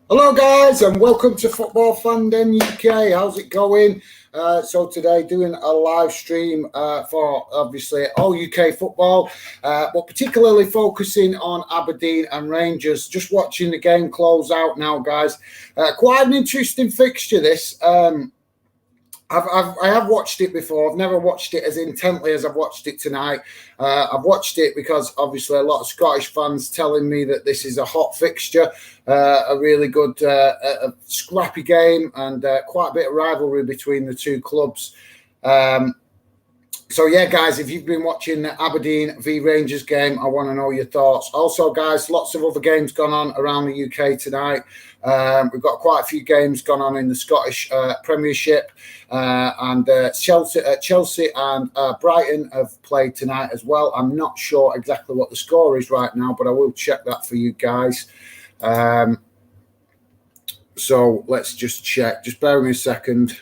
Hello, guys, and welcome to Football Fandom UK. How's it going? So today, doing a live stream for obviously all UK football, but particularly focusing on Aberdeen and Rangers. Just watching the game close out now, guys. Quite an interesting fixture, this. I have watched it before. I've never watched it as intently as I've watched it tonight. I've watched it because obviously a lot of Scottish fans telling me that this is a hot fixture, a really good, a scrappy game, and quite a bit of rivalry between the two clubs. So yeah, guys, if you've been watching the Aberdeen v Rangers game, I want to know your thoughts. Also, guys, lots of other games gone on around the UK tonight. We've got quite a few games gone on in the Scottish Premiership, and Chelsea and Brighton have played tonight as well. I'm not sure exactly what the score is right now, but I will check that for you guys. So let's just check. Just bear with me a second.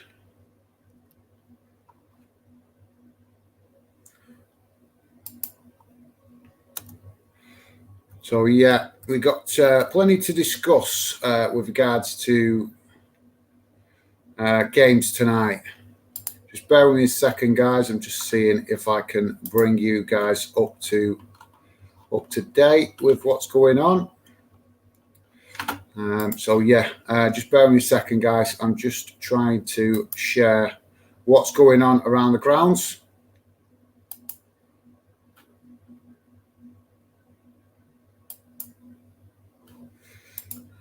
So yeah, we got plenty to discuss with regards to games tonight. Just bear with me a second, guys. I'm just seeing if I can bring you guys up to date with what's going on. So yeah, just bear with me a second, guys. I'm just trying to share what's going on around the grounds.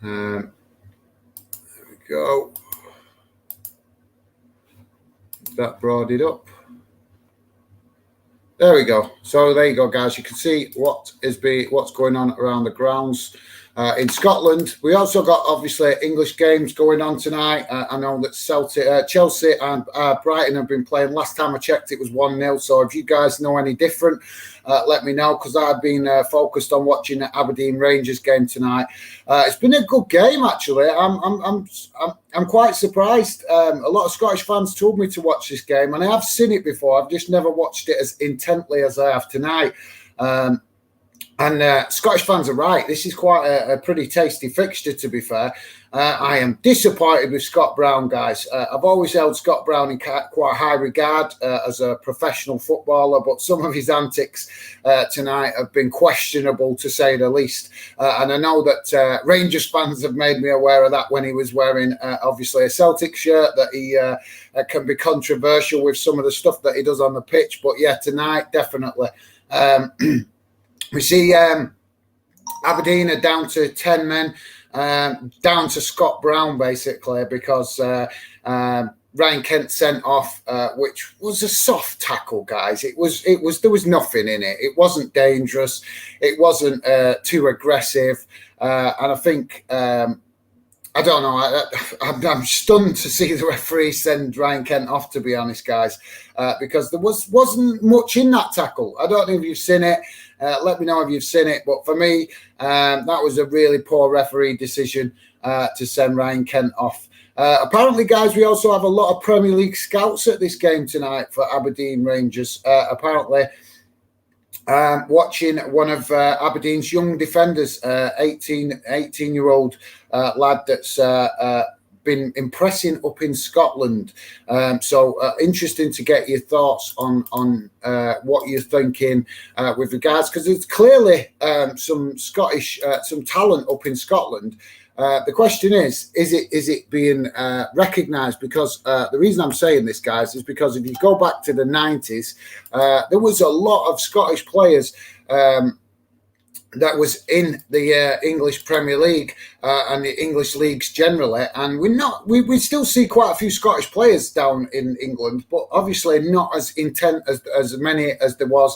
There we go. That brought it up. There we go. So there you go, guys. You can see what's going on around the grounds. In Scotland, we also got obviously English games going on tonight. I know that Chelsea and Brighton have been playing. Last time I checked, it was 1-0. So if you guys know any different, let me know, because I've been focused on watching the Aberdeen Rangers game tonight. It's been a good game, actually. I'm quite surprised. A lot of Scottish fans told me to watch this game, and I have seen it before. I've just never watched it as intently as I have tonight. And Scottish fans are right. This is quite a pretty tasty fixture, to be fair. I am disappointed with Scott Brown, guys. I've always held Scott Brown in quite high regard as a professional footballer, but some of his antics tonight have been questionable, to say the least. And I know that Rangers fans have made me aware of that when he was wearing, obviously, a Celtic shirt, that he can be controversial with some of the stuff that he does on the pitch. But yeah, tonight, definitely. We see Aberdeen are down to 10 men, down to Scott Brown, basically, because Ryan Kent sent off, which was a soft tackle, guys. There was nothing in it. It wasn't dangerous. It wasn't too aggressive. And I think, I don't know. I'm stunned to see the referee send Ryan Kent off, to be honest, guys, because there wasn't much in that tackle. I don't know if you've seen it. Let me know if you've seen it. But for me, that was a really poor referee decision to send Ryan Kent off. Apparently, guys, we also have a lot of Premier League scouts at this game tonight for Aberdeen Rangers. Apparently, watching one of Aberdeen's young defenders, 18-year-old lad that's been impressing up in Scotland. So interesting to get your thoughts on what you're thinking with regards, because it's clearly some Scottish, some talent up in Scotland. The question is it being recognised? Because the reason I'm saying this, guys, is because if you go back to the 90s, there was a lot of Scottish players that was in the English Premier League and the English leagues generally, and we still see quite a few Scottish players down in England, but obviously not as intent as many as there was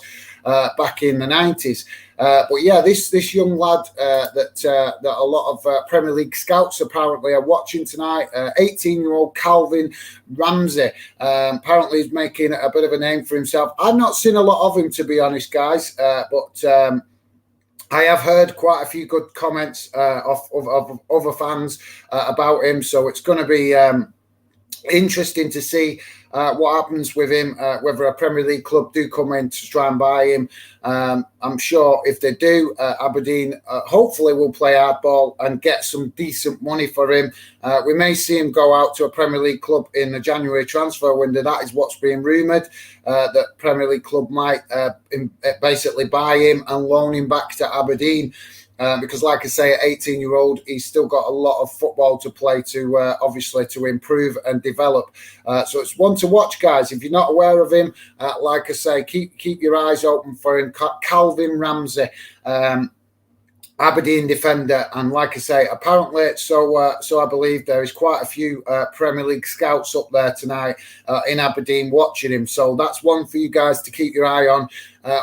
back in the 90s. But yeah, this young lad that a lot of Premier League scouts apparently are watching tonight, 18-year-old Calvin Ramsey, apparently is making a bit of a name for himself. I've not seen a lot of him, to be honest, guys, but I have heard quite a few good comments of other fans about him, so it's going to be interesting to see what happens with him, whether a Premier League club do come in to try and buy him. I'm sure if they do, Aberdeen hopefully will play hardball and get some decent money for him. We may see him go out to a Premier League club in the January transfer window. That is what's being rumoured, that Premier League club might basically buy him and loan him back to Aberdeen. Because, like I say, at 18-year-old, he's still got a lot of football to play to, obviously, to improve and develop. So it's one to watch, guys. If you're not aware of him, like I say, keep your eyes open for him. Calvin Ramsey, Aberdeen defender, and like I say, apparently, so I believe there is quite a few Premier League scouts up there tonight in Aberdeen watching him. So that's one for you guys to keep your eye on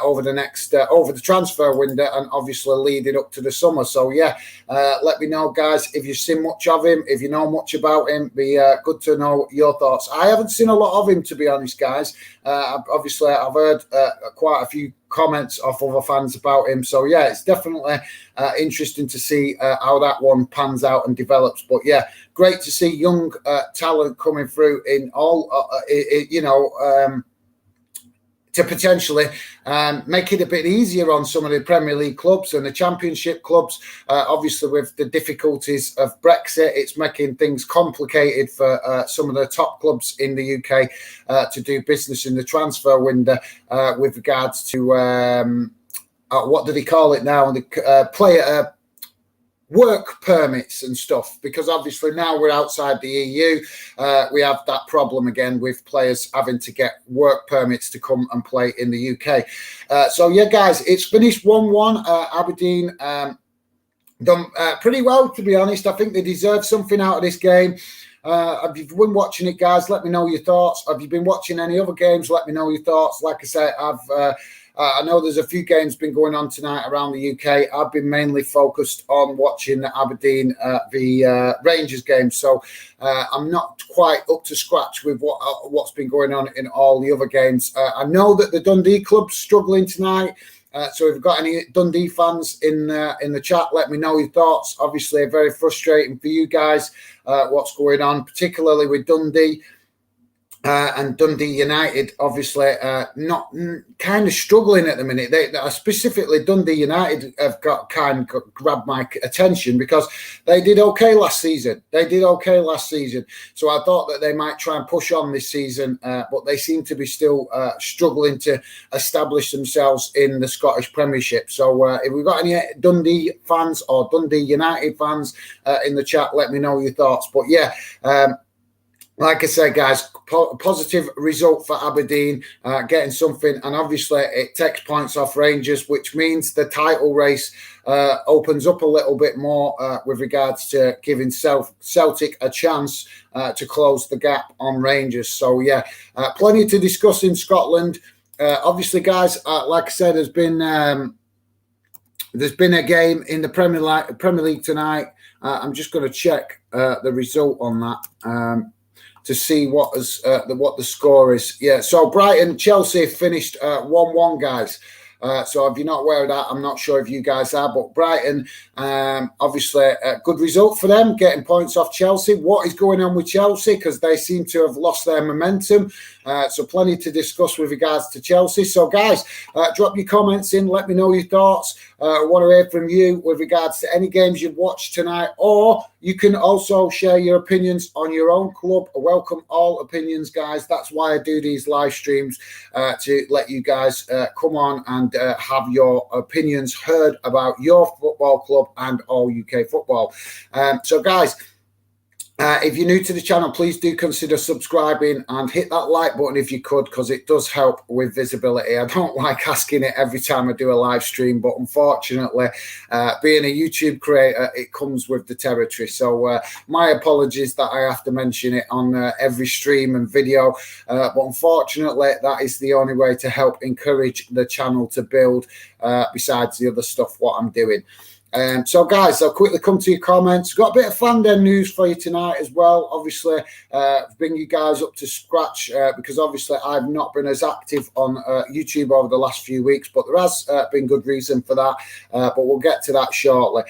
over the next over the transfer window, and obviously leading up to the summer. So yeah, let me know, guys, if you've seen much of him, if you know much about him. Be good to know your thoughts. I haven't seen a lot of him, to be honest, guys. Obviously, I've heard quite a few comments off other fans about him. So yeah, it's definitely interesting to see how that one pans out and develops. But yeah, great to see young talent coming through in all, to potentially make it a bit easier on some of the Premier League clubs and the Championship clubs. Obviously, with the difficulties of Brexit, it's making things complicated for some of the top clubs in the UK to do business in the transfer window with regards to, what do they call it now? The player work permits and stuff, because obviously now we're outside the EU, we have that problem again with players having to get work permits to come and play in the UK. So yeah, guys, it's finished 1-1. Aberdeen done pretty well, to be honest. I think they deserve something out of this game. Have you been watching it, guys? Let me know your thoughts. Have you been watching any other games? Let me know your thoughts. Like I say, I know there's a few games been going on tonight around the UK. I've been mainly focused on watching the Aberdeen the Rangers game, so I'm not quite up to scratch with what's been going on in all the other games. I know that the Dundee club's struggling tonight. So if you've got any Dundee fans in the chat, let me know your thoughts. Obviously, very frustrating for you guys what's going on, particularly with Dundee. And Dundee United, obviously, not kind of struggling at the minute. They specifically Dundee United have got grabbed my attention because they did okay last season. So I thought that they might try and push on this season, but they seem to be still struggling to establish themselves in the Scottish Premiership. So if we've got any Dundee fans or Dundee United fans in the chat, let me know your thoughts. But yeah. Like I said, guys, positive result for Aberdeen, getting something. And obviously, it takes points off Rangers, which means the title race opens up a little bit more with regards to giving Celtic a chance to close the gap on Rangers. So, yeah, plenty to discuss in Scotland. Obviously, guys, like I said, there's been a game in the Premier League tonight. I'm just going to check the result on that. To see what the score is. Yeah, so Brighton, Chelsea finished 1-1, guys. So if you're not aware of that, I'm not sure if you guys are, but Brighton, obviously a good result for them, getting points off Chelsea. What is going on with Chelsea? Because they seem to have lost their momentum. So plenty to discuss with regards to Chelsea. So guys, drop your comments in. Let me know your thoughts. I want to hear from you with regards to any games you've watched tonight, or you can also share your opinions on your own club. I welcome all opinions, guys. That's why I do these live streams, to let you guys come on and have your opinions heard about your football club and all UK football. So guys, if you're new to the channel, please do consider subscribing and hit that like button if you could, because it does help with visibility. I don't like asking it every time I do a live stream, but unfortunately, being a YouTube creator, it comes with the territory. So my apologies that I have to mention it on every stream and video, but unfortunately, that is the only way to help encourage the channel to build, besides the other stuff what I'm doing. So, guys, I'll quickly come to your comments. Got a bit of Fandom news for you tonight as well. Obviously, bring you guys up to scratch because obviously I've not been as active on YouTube over the last few weeks, but there has been good reason for that. But we'll get to that shortly.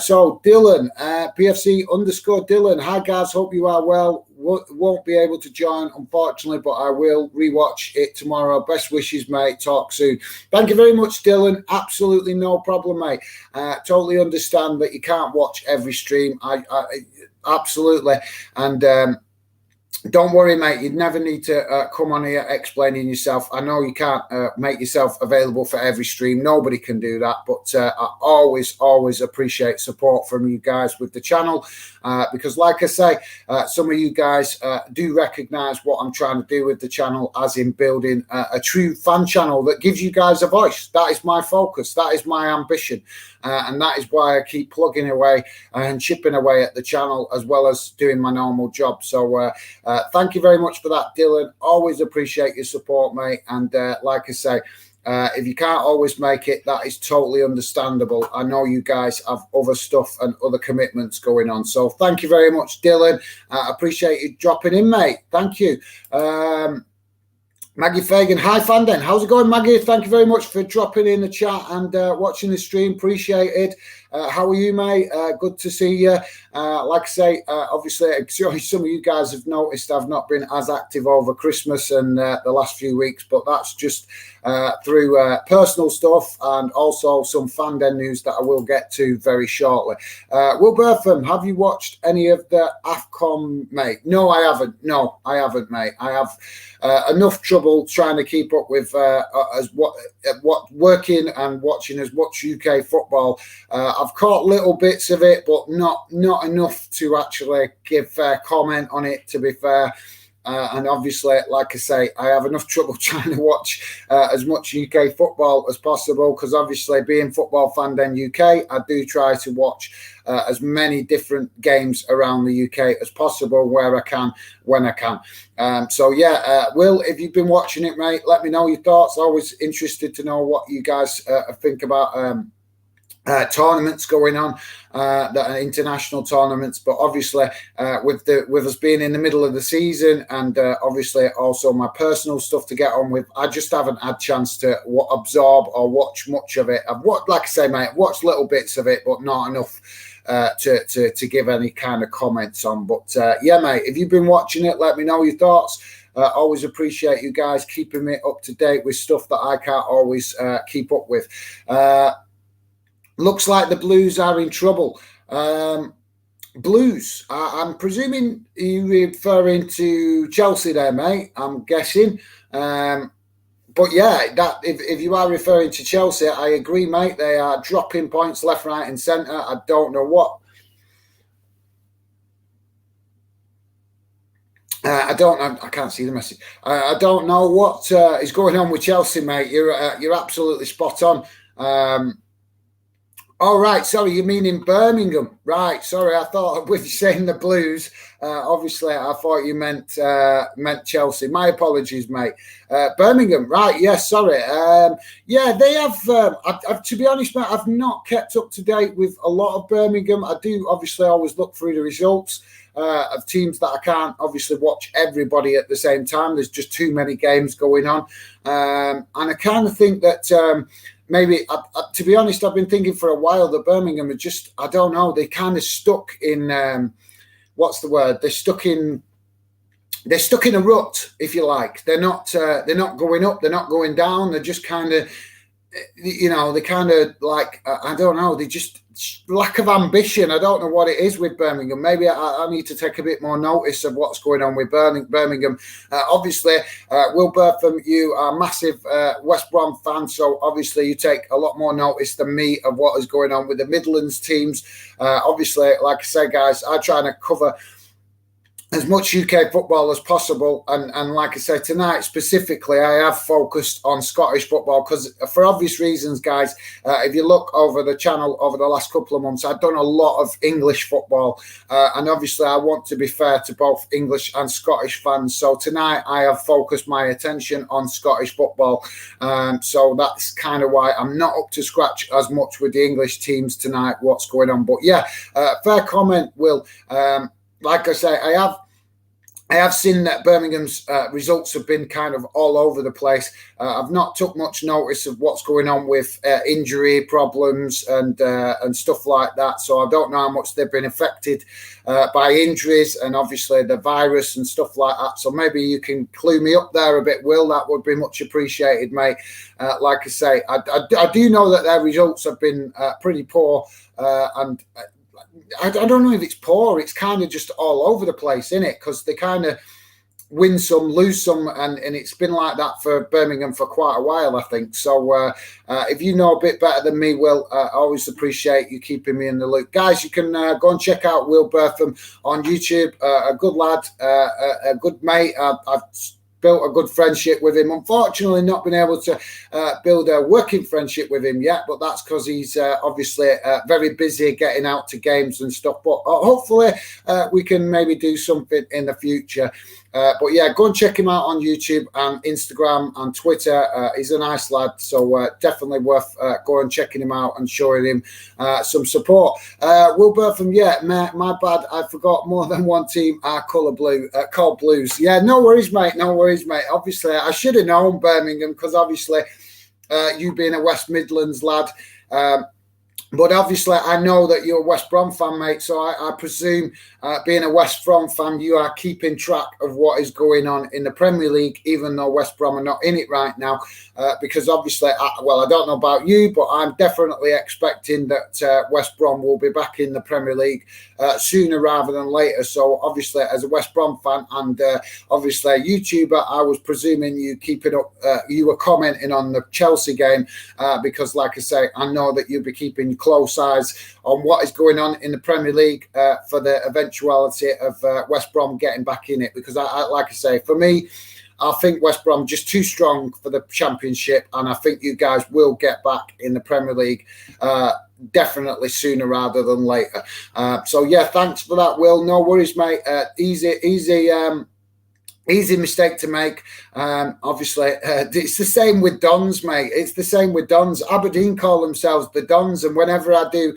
So, Dylan, PFC_Dylan. Hi, guys. Hope you are well. won't be able to join, unfortunately, but I will rewatch it tomorrow. Best wishes, mate. Talk soon. Thank you very much, Dylan. Absolutely no problem, mate. Totally understand that you can't watch every stream. I absolutely. And don't worry, mate. You never need to come on here explaining yourself. I know you can't make yourself available for every stream. Nobody can do that. But I always appreciate support from you guys with the channel because, like I say, some of you guys do recognise what I'm trying to do with the channel, as in building a true fan channel that gives you guys a voice. That is my focus. That is my ambition. And that is why I keep plugging away and chipping away at the channel, as well as doing my normal job. So thank you very much for that, Dylan. Always appreciate your support, mate. And like I say, if you can't always make it, that is totally understandable. I know you guys have other stuff and other commitments going on. So thank you very much, Dylan. I appreciate you dropping in, mate. Thank you. Maggie Fagan, hi Fanden. How's it going, Maggie? Thank you very much for dropping in the chat and watching the stream. Appreciate it. How are you, mate? Good to see you. Like I say, obviously, some of you guys have noticed I've not been as active over Christmas and the last few weeks, but that's just through personal stuff and also some Fanden news that I will get to very shortly. Will Bertham, have you watched any of the AFCON, mate? No, I haven't. No, I haven't, mate. I have enough trouble trying to keep up with what working and watching as much UK football. I've caught little bits of it, but not enough to actually give fair comment on it, to be fair. And obviously, like I say, I have enough trouble trying to watch as much UK football as possible because obviously being Football Fanden UK, I do try to watch as many different games around the UK as possible where I can, when I can. So yeah, Will, if you've been watching it, mate, let me know your thoughts. Always interested to know what you guys think about tournaments going on, that are international tournaments, but obviously with us being in the middle of the season and obviously also my personal stuff to get on with, I just haven't had chance to absorb or watch much of it. I've watched, like I say, mate, watched little bits of it, but not enough to give any kind of comments on. But yeah, mate, if you've been watching it, let me know your thoughts. Always appreciate you guys keeping me up to date with stuff that I can't always keep up with. Looks like the Blues are in trouble. Blues, I'm presuming you're referring to Chelsea there, mate. I'm guessing. But yeah, that if you are referring to Chelsea, I agree, mate. They are dropping points left, right and centre. I don't know what. I can't see the message. I don't know what is going on with Chelsea, mate. You're absolutely spot on. Oh, right. Sorry, you mean in Birmingham. Right. Sorry, I thought with you saying the Blues, obviously I thought you meant Chelsea. My apologies, mate. Birmingham. Right. Yes, sorry. Yeah, they have, to be honest, mate, I've not kept up to date with a lot of Birmingham. I do obviously always look through the results of teams that I can't obviously watch everybody at the same time. There's just too many games going on. And I kind of think that maybe, to be honest, I've been thinking for a while that Birmingham are just, I don't know, they kind of stuck in, what's the word? They're stuck in a rut, if you like. They're not going up, they're not going down. They're just kind of, you know, they kind of like, I don't know, they just lack of ambition. I don't know what it is with Birmingham. Maybe I need to take a bit more notice of what's going on with Birmingham. Obviously, Will Bertham, you are a massive West Brom fan, so obviously you take a lot more notice than me of what is going on with the Midlands teams. Obviously, like I say, guys, I try to cover as much UK football as possible, and like I said, tonight specifically I have focused on Scottish football because for obvious reasons, guys, if you look over the channel over the last couple of months, I've done a lot of English football, and obviously I want to be fair to both English and Scottish fans, so tonight I have focused my attention on Scottish football, so that's kind of why I'm not up to scratch as much with the English teams tonight, what's going on. But yeah, fair comment, Will. Like I say, I have I have seen that Birmingham's results have been kind of all over the place. I've not took much notice of what's going on with injury problems and stuff like that. So I don't know how much they've been affected by injuries and obviously the virus and stuff like that. So maybe you can clue me up there a bit, Will. That would be much appreciated, mate. Like I say, I do know that their results have been pretty poor and. I don't know if it's poor. It's kind of just all over the place, isn't it? Because they kind of win some, lose some, and it's been like that for Birmingham for quite a while, I think. So if you know a bit better than me, Will, I always appreciate you keeping me in the loop. Guys, you can go and check out Will Bertham on YouTube. A good lad, a good mate. I've built a good friendship with him. Unfortunately, not been able to build a working friendship with him yet, but that's because he's obviously very busy getting out to games and stuff. But hopefully we can maybe do something in the future. But yeah, go and check him out on YouTube and Instagram and Twitter. He's a nice lad, so definitely worth going and checking him out and showing him some support. Will Bertham, yeah, my bad. I forgot more than one team are called Blues. Yeah, no worries, mate. No worries, mate. Obviously, I should have known Birmingham because obviously you being a West Midlands lad. But obviously, I know that you're a West Brom fan, mate. So I presume, being a West Brom fan, you are keeping track of what is going on in the Premier League, even though West Brom are not in it right now. Because obviously, I don't know about you, but I'm definitely expecting that West Brom will be back in the Premier League sooner rather than later. So obviously, as a West Brom fan and obviously a YouTuber, I was presuming you keeping up. You were commenting on the Chelsea game because, like I say, I know that you'll be keeping close eyes on what is going on in the Premier League for the eventuality of West Brom getting back in it. Because I like I say, for me, I think West Brom just too strong for the Championship, and I think you guys will get back in the Premier League definitely sooner rather than later. So yeah, thanks for that, Will. No worries, mate. Easy mistake to make. Obviously, it's the same with Dons, mate. It's the same with Dons. Aberdeen call themselves the Dons, and whenever I do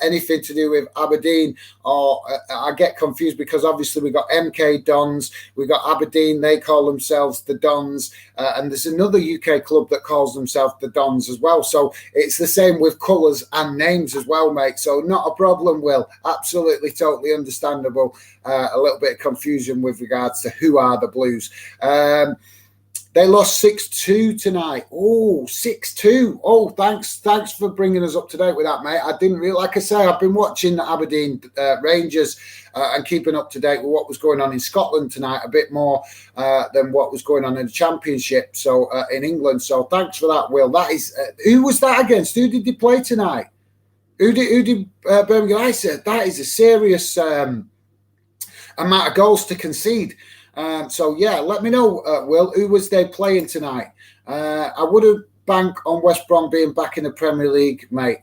anything to do with Aberdeen, or I get confused because obviously we got MK Dons, we got Aberdeen. They call themselves the Dons, and there's another UK club that calls themselves the Dons as well. So it's the same with colours and names as well, mate. So not a problem, Will. Absolutely, totally understandable. A little bit of confusion with regards to who are the Blues. They lost 6-2 tonight. Oh, 6-2. Oh, thanks for bringing us up to date with that, mate. I didn't really, like I say, I've been watching the Aberdeen Rangers and keeping up to date with what was going on in Scotland tonight a bit more than what was going on in the Championship. So in England. So thanks for that, Will. That is who was that against? Who did they play tonight? Who did Birmingham? I said that is a serious amount of goals to concede. So yeah, let me know, Will, who was they playing tonight? I would have banked on West Brom being back in the Premier League, mate.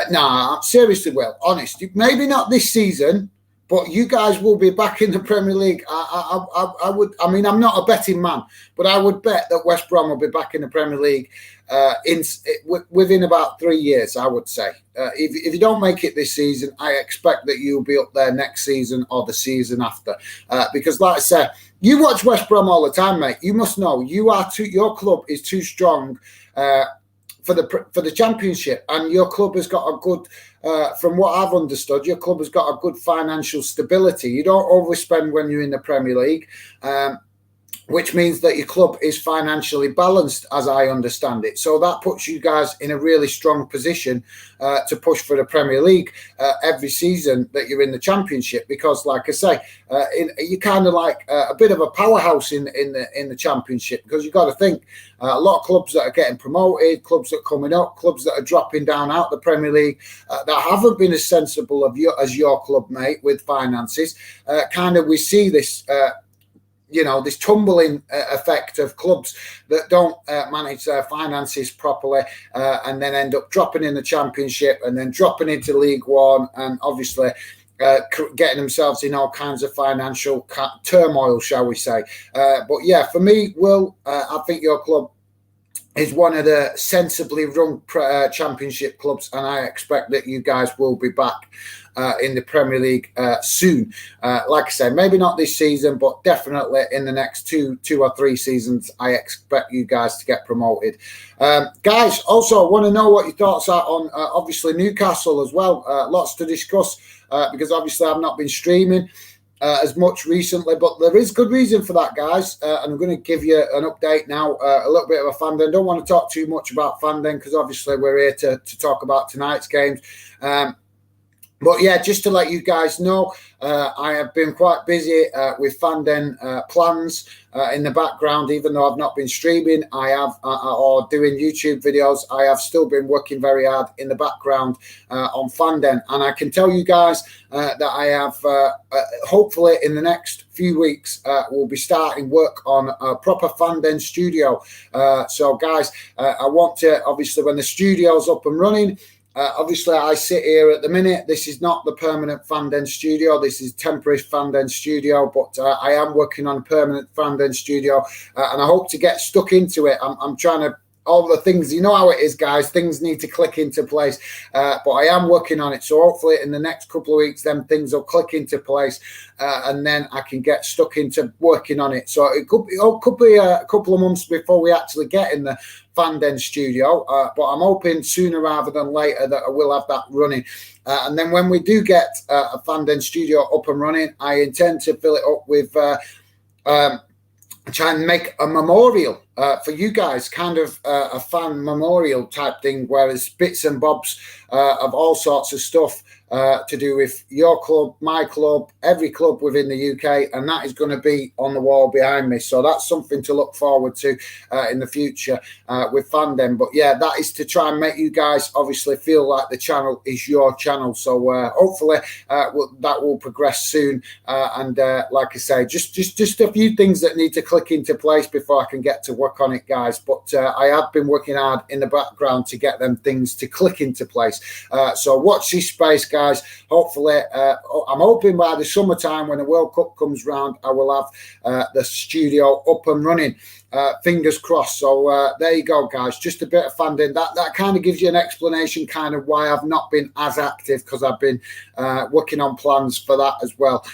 Nah, seriously, Will, honest, maybe not this season, but you guys will be back in the Premier League. I would. I mean, I'm not a betting man, but I would bet that West Brom will be back in the Premier League within about 3 years, I would say. If you don't make it this season, I expect that you'll be up there next season or the season after. Because, like I said, you watch West Brom all the time, mate. You must know your club is too strong for the Championship, and your club has got a good. From what I've understood, your club has got a good financial stability. You don't overspend when you're in the Premier League, which means that your club is financially balanced, as I understand it. So that puts you guys in a really strong position to push for the Premier League every season that you're in the Championship. Because, like I say, you're kind of like a bit of a powerhouse in the Championship. Because you've got to think a lot of clubs that are getting promoted, clubs that are coming up, clubs that are dropping down out the Premier League that haven't been as sensible as your club, mate, with finances. We see this. This tumbling effect of clubs that don't manage their finances properly and then end up dropping in the Championship and then dropping into League One and obviously getting themselves in all kinds of financial turmoil, shall we say. But yeah, for me, Will, I think your club is one of the sensibly run championship clubs, and I expect that you guys will be back in the Premier League soon. Like I said, maybe not this season, but definitely in the next two or three seasons, I expect you guys to get promoted. Guys, also, I want to know what your thoughts are on, obviously, Newcastle as well. Lots to discuss because, obviously, I've not been streaming as much recently, but there is good reason for that, guys. And I'm going to give you an update now, a little bit of a fan den. Don't want to talk too much about fan den because obviously we're here to talk about tonight's games. But yeah, just to let you guys know, I have been quite busy with fan den plans in the background. Even though I've not been streaming, I have or doing YouTube videos, I have still been working very hard in the background on fan den. And I can tell you guys that I have, hopefully in the next few weeks, we'll be starting work on a proper fan den studio. So guys, I want to, obviously when the studio's up and running, obviously, I sit here at the minute. This is not the permanent fan den studio. This is temporary fan den studio, but I am working on a permanent fan den studio, and I hope to get stuck into it. I'm trying to, all the things, you know how it is, guys. Things need to click into place, but I am working on it. So hopefully in the next couple of weeks, then things will click into place, and then I can get stuck into working on it. So it could be a couple of months before we actually get in the fan den studio, but I'm hoping sooner rather than later that I will have that running. And then when we do get a fan den studio up and running, I intend to fill it up with try and make a memorial for you guys, kind of a fan memorial type thing, whereas bits and bobs of all sorts of stuff to do with your club, my club, every club within the UK, and that is going to be on the wall behind me. So that's something to look forward to in the future with fan den. But yeah, that is to try and make you guys obviously feel like the channel is your channel. So hopefully that will progress soon. And like I say, just a few things that need to click into place before I can get to work on it, guys. But I have been working hard in the background to get them things to click into place. So watch this space, guys. Hopefully, I'm hoping by the summertime when the World Cup comes round, I will have the studio up and running. Fingers crossed. So there you go, guys. Just a bit of funding. That kind of gives you an explanation, kind of why I've not been as active, because I've been working on plans for that as well.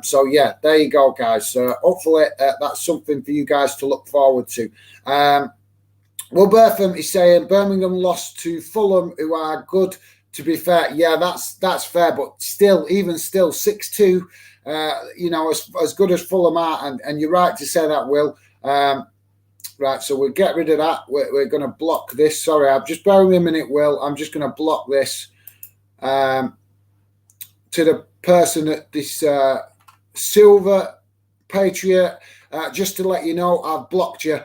So yeah, there you go, guys. Hopefully that's something for you guys to look forward to. Will Bertham is saying Birmingham lost to Fulham, who are good. To be fair, yeah, that's fair, but still, even still, 6-2, you know, as good as Fulham are, and you're right to say that, Will. Right, so we'll get rid of that. We're going to block this. Sorry, I'm just bear with me a minute, Will. I'm just going to block this to the person at this Silver Patriot. Just to let you know, I've blocked you.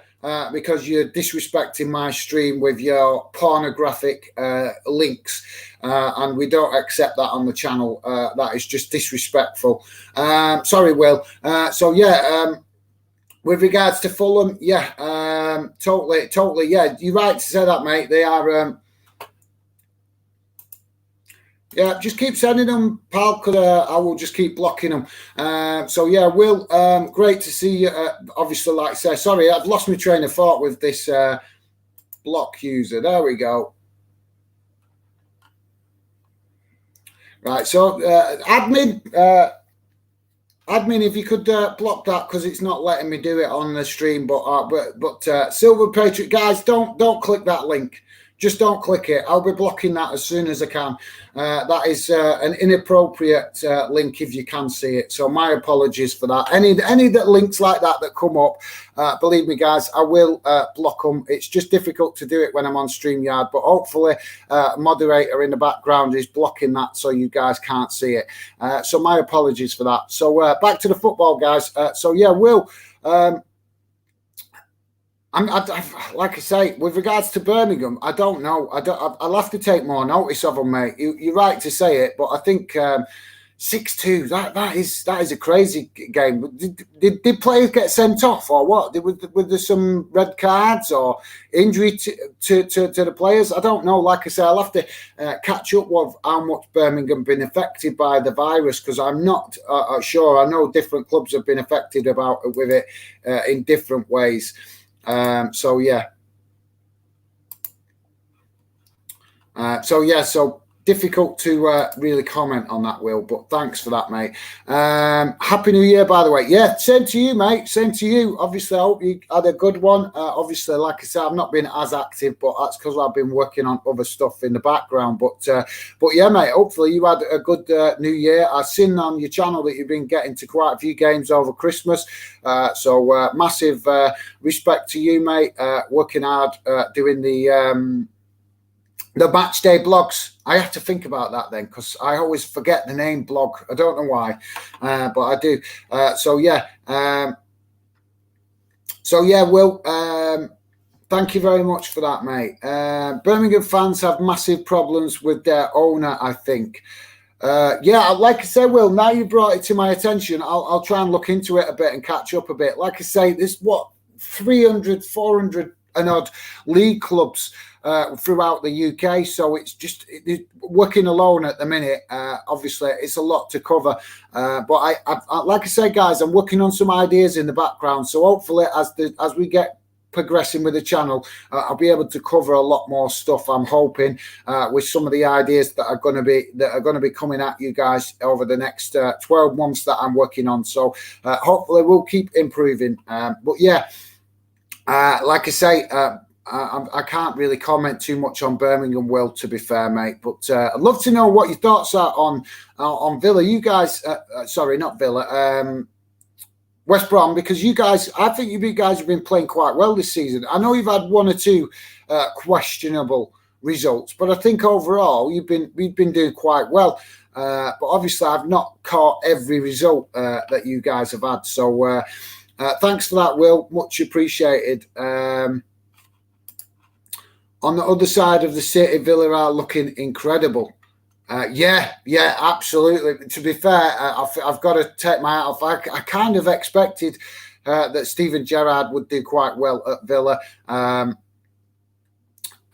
Because you're disrespecting my stream with your pornographic links, and we don't accept that on the channel. That is just disrespectful. Sorry, Will. So yeah, with regards to Fulham, yeah, totally, yeah, you're right to say that, mate. They are. Yeah, just keep sending them, pal, because I will just keep blocking them. So, yeah, Will, great to see you. Obviously, like I say, sorry, I've lost my train of thought with this block user. There we go. Right, so admin, if you could block that, because it's not letting me do it on the stream. But Silver Patriot, guys, don't click that link. Just don't click it. I'll be blocking that as soon as I can. That is an inappropriate link if you can see it. So my apologies for that. Any that links like that come up, believe me, guys, I will block them. It's just difficult to do it when I'm on StreamYard. But hopefully a moderator in the background is blocking that so you guys can't see it. So my apologies for that. So back to the football, guys. So, yeah, Will... like I say, with regards to Birmingham, I don't know. I'll have to take more notice of them, mate. You're right to say it, but I think 6-2. That is a crazy game. Did players get sent off or what? Were there some red cards or injury to the players? I don't know. Like I say, I'll have to catch up with how much Birmingham been affected by the virus, because I'm not sure. I know different clubs have been affected with it in different ways. So yeah, So difficult to really comment on that, Will, but thanks for that, mate. Happy New Year, by the way. Yeah, same to you, mate. Same to you. Obviously, I hope you had a good one. Obviously, like I said, I've not been as active, but that's because I've been working on other stuff in the background. But yeah, mate, hopefully you had a good New Year. I've seen on your channel that you've been getting to quite a few games over Christmas. So massive respect to you, mate. Working hard, doing the match day blogs. I have to think about that then, because I always forget the name blog. I don't know why, but I do. So yeah, Will, thank you very much for that, mate. Birmingham fans have massive problems with their owner, I think. Yeah, like I say, Will, now you brought it to my attention, I'll try and look into it a bit and catch up a bit. Like I say, there's 300, 400 and odd league clubs throughout the UK, so it's just working alone at the minute. Obviously, it's a lot to cover, but I like I say, guys, I'm working on some ideas in the background. So hopefully, as we get progressing with the channel, I'll be able to cover a lot more stuff. I'm hoping with some of the ideas that are going to be coming at you guys over the next 12 months that I'm working on. So hopefully, we'll keep improving. But yeah. Like I say, I can't really comment too much on Birmingham, Will, to be fair, mate. But I'd love to know what your thoughts are on Villa. You guys, sorry, not Villa, West Brom, because I think you guys have been playing quite well this season. I know you've had one or two questionable results, but I think overall we've been doing quite well. But obviously, I've not caught every result that you guys have had. So. Thanks for that, Will. Much appreciated. On the other side of the city, Villa are looking incredible. Yeah, absolutely. To be fair, I've got to take my hat off. I kind of expected that Steven Gerrard would do quite well at Villa.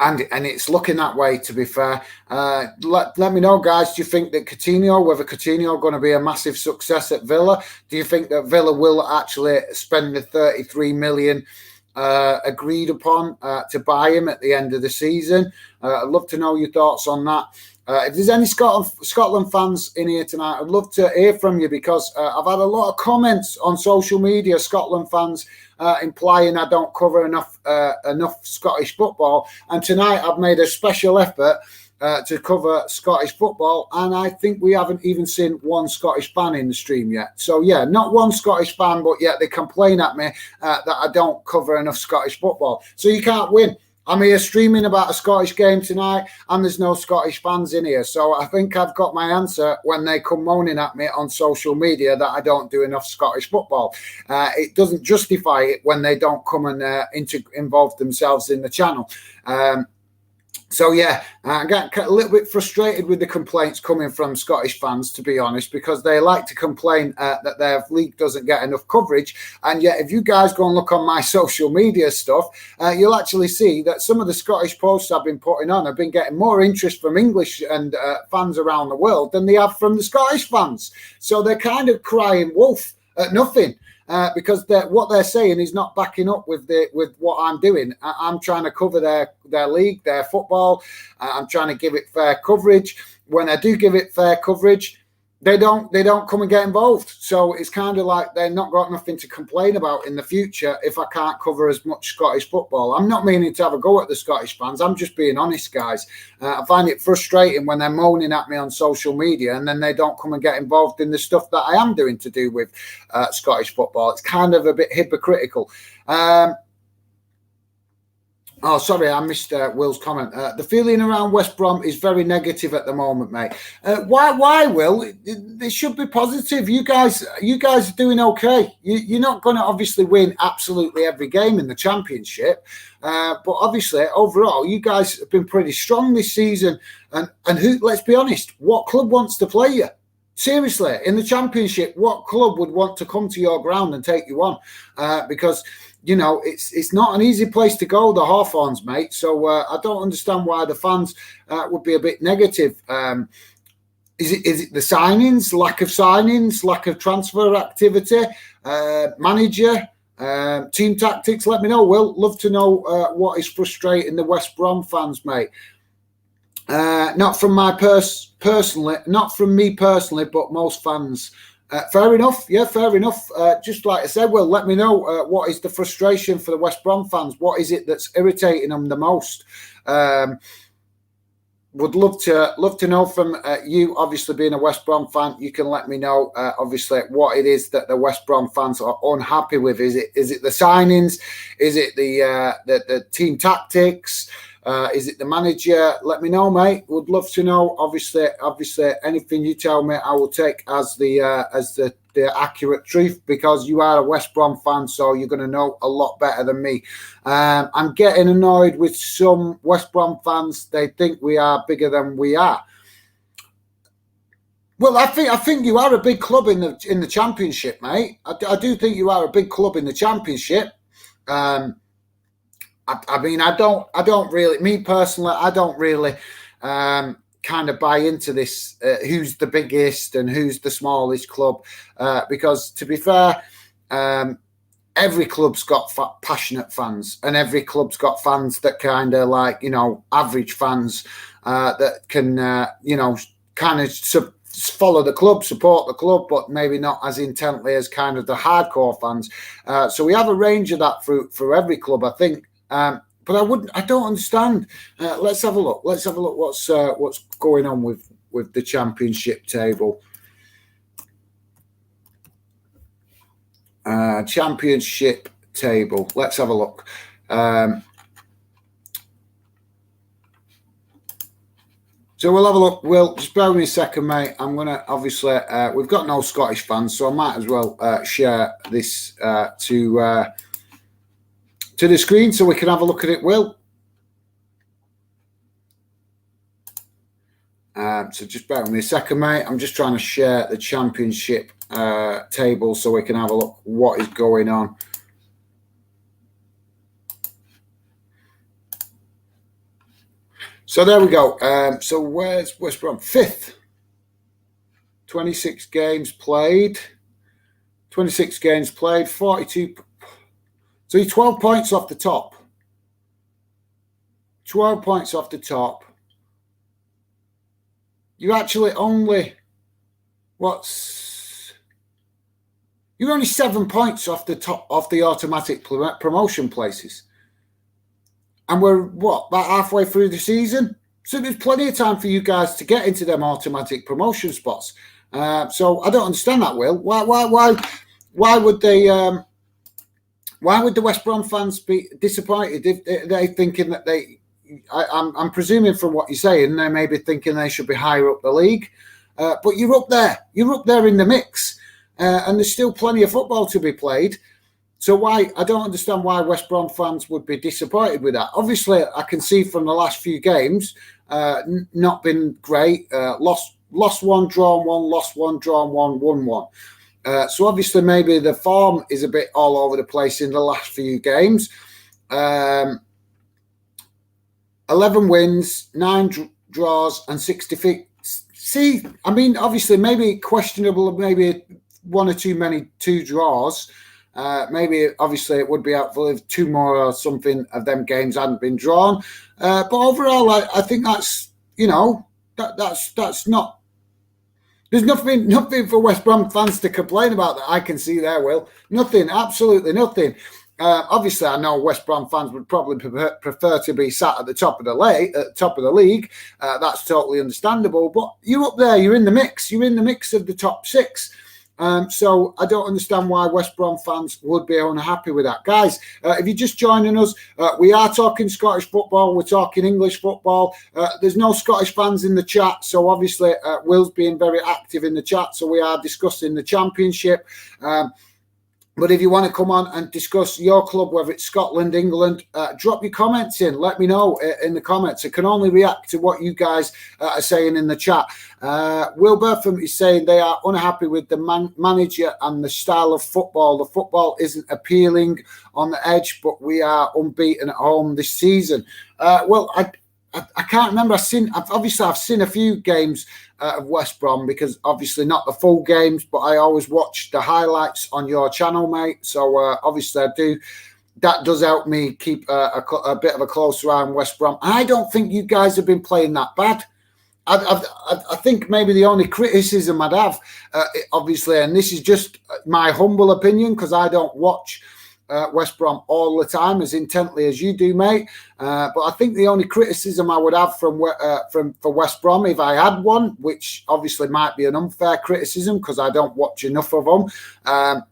And it's looking that way, to be fair. Let me know, guys. Do you think that whether Coutinho going to be a massive success at Villa? Do you think that Villa will actually spend the 33 million agreed upon to buy him at the end of the season? I'd love to know your thoughts on that. If there's any Scotland fans in here tonight, I'd love to hear from you, because I've had a lot of comments on social media, Scotland fans implying I don't cover enough Scottish football. And tonight I've made a special effort to cover Scottish football, and I think we haven't even seen one Scottish fan in the stream yet. So yeah, not one Scottish fan, but yet they complain at me that I don't cover enough Scottish football. So you can't win. I'm here streaming about a Scottish game tonight, and there's no Scottish fans in here. So I think I've got my answer when they come moaning at me on social media that I don't do enough Scottish football. It doesn't justify it when they don't come and involve themselves in the channel. So yeah, I get a little bit frustrated with the complaints coming from Scottish fans, to be honest, because they like to complain that their league doesn't get enough coverage. And yet, if you guys go and look on my social media stuff, you'll actually see that some of the Scottish posts I've been putting on have been getting more interest from English and fans around the world than they have from the Scottish fans. So they're kind of crying wolf at nothing. Because what they're saying is not backing up with what I'm doing. I'm trying to cover their league, their football. I'm trying to give it fair coverage. When I do give it fair coverage, they don't come and get involved. So it's kind of like they're not got nothing to complain about in the future if I can't cover as much Scottish football. I'm not meaning to have a go at the Scottish fans. I'm just being honest, guys. I find it frustrating when they're moaning at me on social media and then they don't come and get involved in the stuff that I am doing to do with Scottish football. It's kind of a bit hypocritical. Oh, sorry, I missed Will's comment. The feeling around West Brom is very negative at the moment, mate. Why, Will? It should be positive. You guys are doing okay. You're not going to obviously win absolutely every game in the Championship, but obviously overall, you guys have been pretty strong this season. And who? Let's be honest. What club wants to play you? Seriously, in the Championship, what club would want to come to your ground and take you on? Because you know, it's not an easy place to go, the Hawthorns, mate. So I don't understand why the fans would be a bit negative. Is it the signings, lack of transfer activity, manager, team tactics? Let me know, Will. Love to know what is frustrating the West Brom fans, mate. Not from my personally, not from me personally, but most fans. Fair enough. Yeah, fair enough. Just like I said, well, let me know what is the frustration for the West Brom fans. What is it that's irritating them the most? Would love to know from you. Obviously, being a West Brom fan, you can let me know. Obviously, what it is that the West Brom fans are unhappy with. Is it the signings? Is it the team tactics? Is it the manager? Let me know, mate. Would love to know. Obviously, anything you tell me, I will take as the accurate truth, because you are a West Brom fan, so you're going to know a lot better than me. I'm getting annoyed with some West Brom fans. They think we are bigger than we are. Well, I think you are a big club in the Championship, mate. I do think you are a big club in the Championship. I mean, I don't really, me personally, I don't really kind of buy into this who's the biggest and who's the smallest club, because to be fair, every club's got passionate fans, and every club's got fans that kind of like, average fans that can, kind of follow the club, support the club, but maybe not as intently as kind of the hardcore fans. So we have a range of that for every club, I think. But I don't understand. Let's have a look. Let's have a look what's going on with the Championship table. Championship table. Let's have a look. So we'll have a look. Will, just bear with me a second, mate. I'm going to, obviously, we've got no Scottish fans, so I might as well share this to the screen so we can have a look at it, Will. So just bear with me a second, mate. I'm just trying to share the Championship table so we can have a look what is going on. So there we go. So where's West Brom? 5th. 26 games played. 26 games played. 42. So you're 12 points off the top. 12 points off the top. You're actually only... You're only 7 points off the top of the automatic promotion places. And we're, about halfway through the season? So there's plenty of time for you guys to get into them automatic promotion spots. So I don't understand that, Will. Why would they... why would the West Brom fans be disappointed if they're thinking that I'm presuming from what you're saying, they may be thinking they should be higher up the league. But you're up there. You're up there in the mix. And there's still plenty of football to be played. So I don't understand why West Brom fans would be disappointed with that. Obviously, I can see from the last few games, not been great. Lost one, drawn one, lost one, drawn one, won one. So obviously maybe the form is a bit all over the place in the last few games. 11 wins, 9 draws and 6 defeats. See, I mean, obviously maybe questionable, maybe one or two draws. Maybe obviously it would be helpful if 2 more or something of them games hadn't been drawn. But overall, I think that's, that's not... There's nothing for West Brom fans to complain about that I can see there, Will. Nothing, absolutely nothing. Obviously, I know West Brom fans would probably prefer to be sat at the top of the league. That's totally understandable. But you're up there. You're in the mix. You're in the mix of the top 6. So I don't understand why West Brom fans would be unhappy with that. Guys, if you're just joining us, we are talking Scottish football. We're talking English football. There's no Scottish fans in the chat. So obviously, Will's being very active in the chat. So we are discussing the Championship. But if you want to come on and discuss your club, whether it's Scotland, England, drop your comments in. Let me know in the comments. I can only react to what you guys are saying in the chat. Will Bertham is saying they are unhappy with the manager and the style of football. The football isn't appealing on the edge, but we are unbeaten at home this season. Well, I can't remember. I've seen a few games of West Brom, because obviously not the full games, but I always watch the highlights on your channel, mate. So obviously I do that does help me keep a bit of a closer eye on West Brom. I don't think you guys have been playing that bad. I think maybe the only criticism I'd have, obviously, and this is just my humble opinion because I don't watch West Brom all the time as intently as you do, mate. But I think the only criticism I would have for West Brom, if I had one, which obviously might be an unfair criticism because I don't watch enough of them.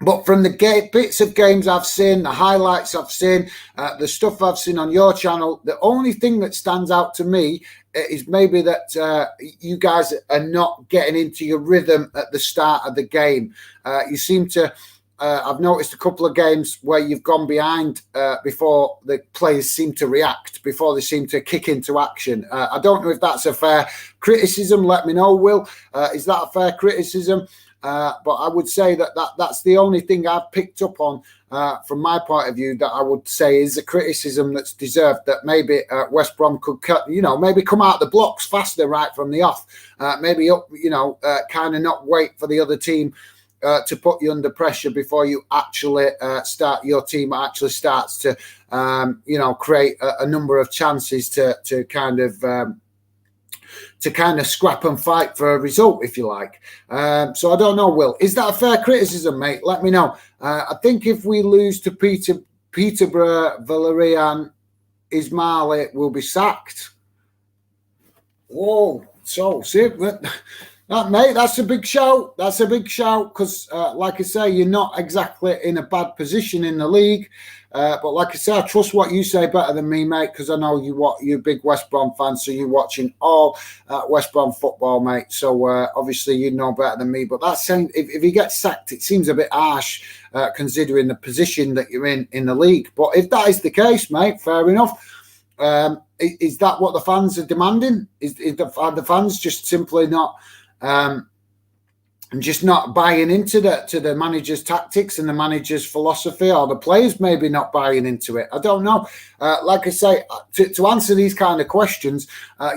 But from the bits of games I've seen, the highlights I've seen, the stuff I've seen on your channel, the only thing that stands out to me is maybe that you guys are not getting into your rhythm at the start of the game. You seem to, I've noticed a couple of games where you've gone behind before the players seem to react, before they seem to kick into action. I don't know if that's a fair criticism. Let me know, Will. Is that a fair criticism? But I would say that's the only thing I've picked up on from my point of view that I would say is a criticism that's deserved, that maybe West Brom could maybe come out the blocks faster right from the off, maybe up, kind of not wait for the other team to put you under pressure before you actually your team actually starts to create a number of chances to kind of scrap and fight for a result, if you like. So I don't know, Will. Is that a fair criticism, mate? Let me know. I think if we lose to Peterborough, Valerian Ismaili will be sacked. Whoa. So, see, mate, that's a big shout. That's a big shout because, like I say, you're not exactly in a bad position in the league. But like I say, I trust what you say better than me, mate, because I know you're a big West Brom fan, so you're watching all West Brom football, mate. So obviously you know better than me. But that's saying if he gets sacked, it seems a bit harsh considering the position that you're in the league. But if that is the case, mate, fair enough. Is that what the fans are demanding? Are the fans just simply not just not buying into the manager's tactics and the manager's philosophy, or the players maybe not buying into it? I don't know. Like I say, to answer these kind of questions,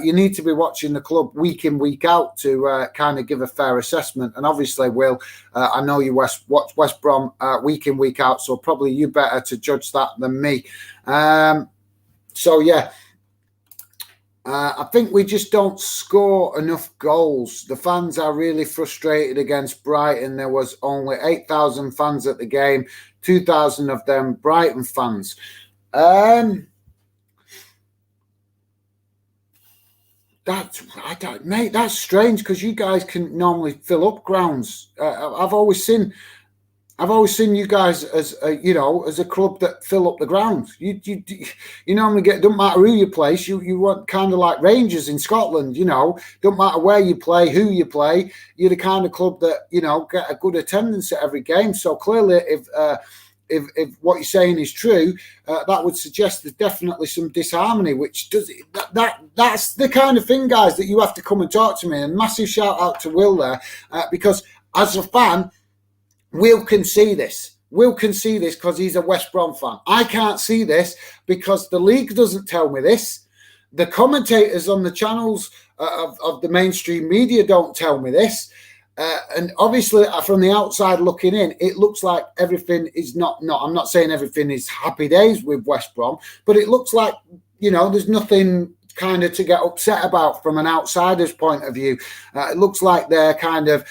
you need to be watching the club week in, week out to kind of give a fair assessment. And obviously, Will, I know you watch West Brom week in, week out, so probably you better to judge that than me. So, yeah. I think we just don't score enough goals. The fans are really frustrated against Brighton. There was only 8,000 fans at the game, 2,000 of them Brighton fans. Mate, that's strange because you guys can normally fill up grounds. I've always seen you guys as as a club that fill up the ground. You normally doesn't matter who you play. You want kind of like Rangers in Scotland. Don't matter where you play, who you play. You're the kind of club that get a good attendance at every game. So clearly, if what you're saying is true, that would suggest there's definitely some disharmony. Which that's the kind of thing, guys, that you have to come and talk to me. And massive shout out to Will there, because as a fan, Will can see this. Will can see this because he's a West Brom fan. I can't see this because the league doesn't tell me this. The commentators on the channels of the mainstream media don't tell me this. And obviously, from the outside looking in, it looks like everything is not. I'm not saying everything is happy days with West Brom, but it looks like, there's nothing kind of to get upset about from an outsider's point of view. It looks like they're kind of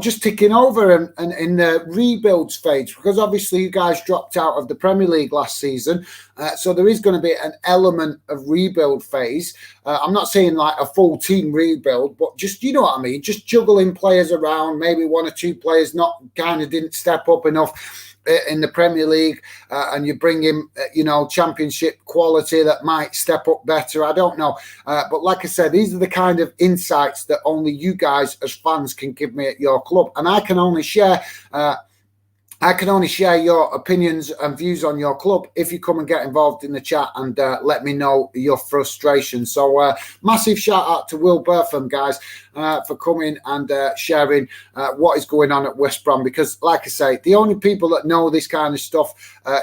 just ticking over and in the rebuilds phase, because obviously you guys dropped out of the Premier League last season. So there is going to be an element of rebuild phase. I'm not saying like a full team rebuild, but just, you know what I mean? Just juggling players around, maybe one or two players didn't step up enough in the Premier League, and you bring in, championship quality that might step up better. I don't know. But like I said, these are the kind of insights that only you guys as fans can give me at your club. And I can only share your opinions and views on your club if you come and get involved in the chat and let me know your frustration. So massive shout out to Will Bertham, guys, for coming and sharing what is going on at West Brom. Because, like I say, the only people that know this kind of stuff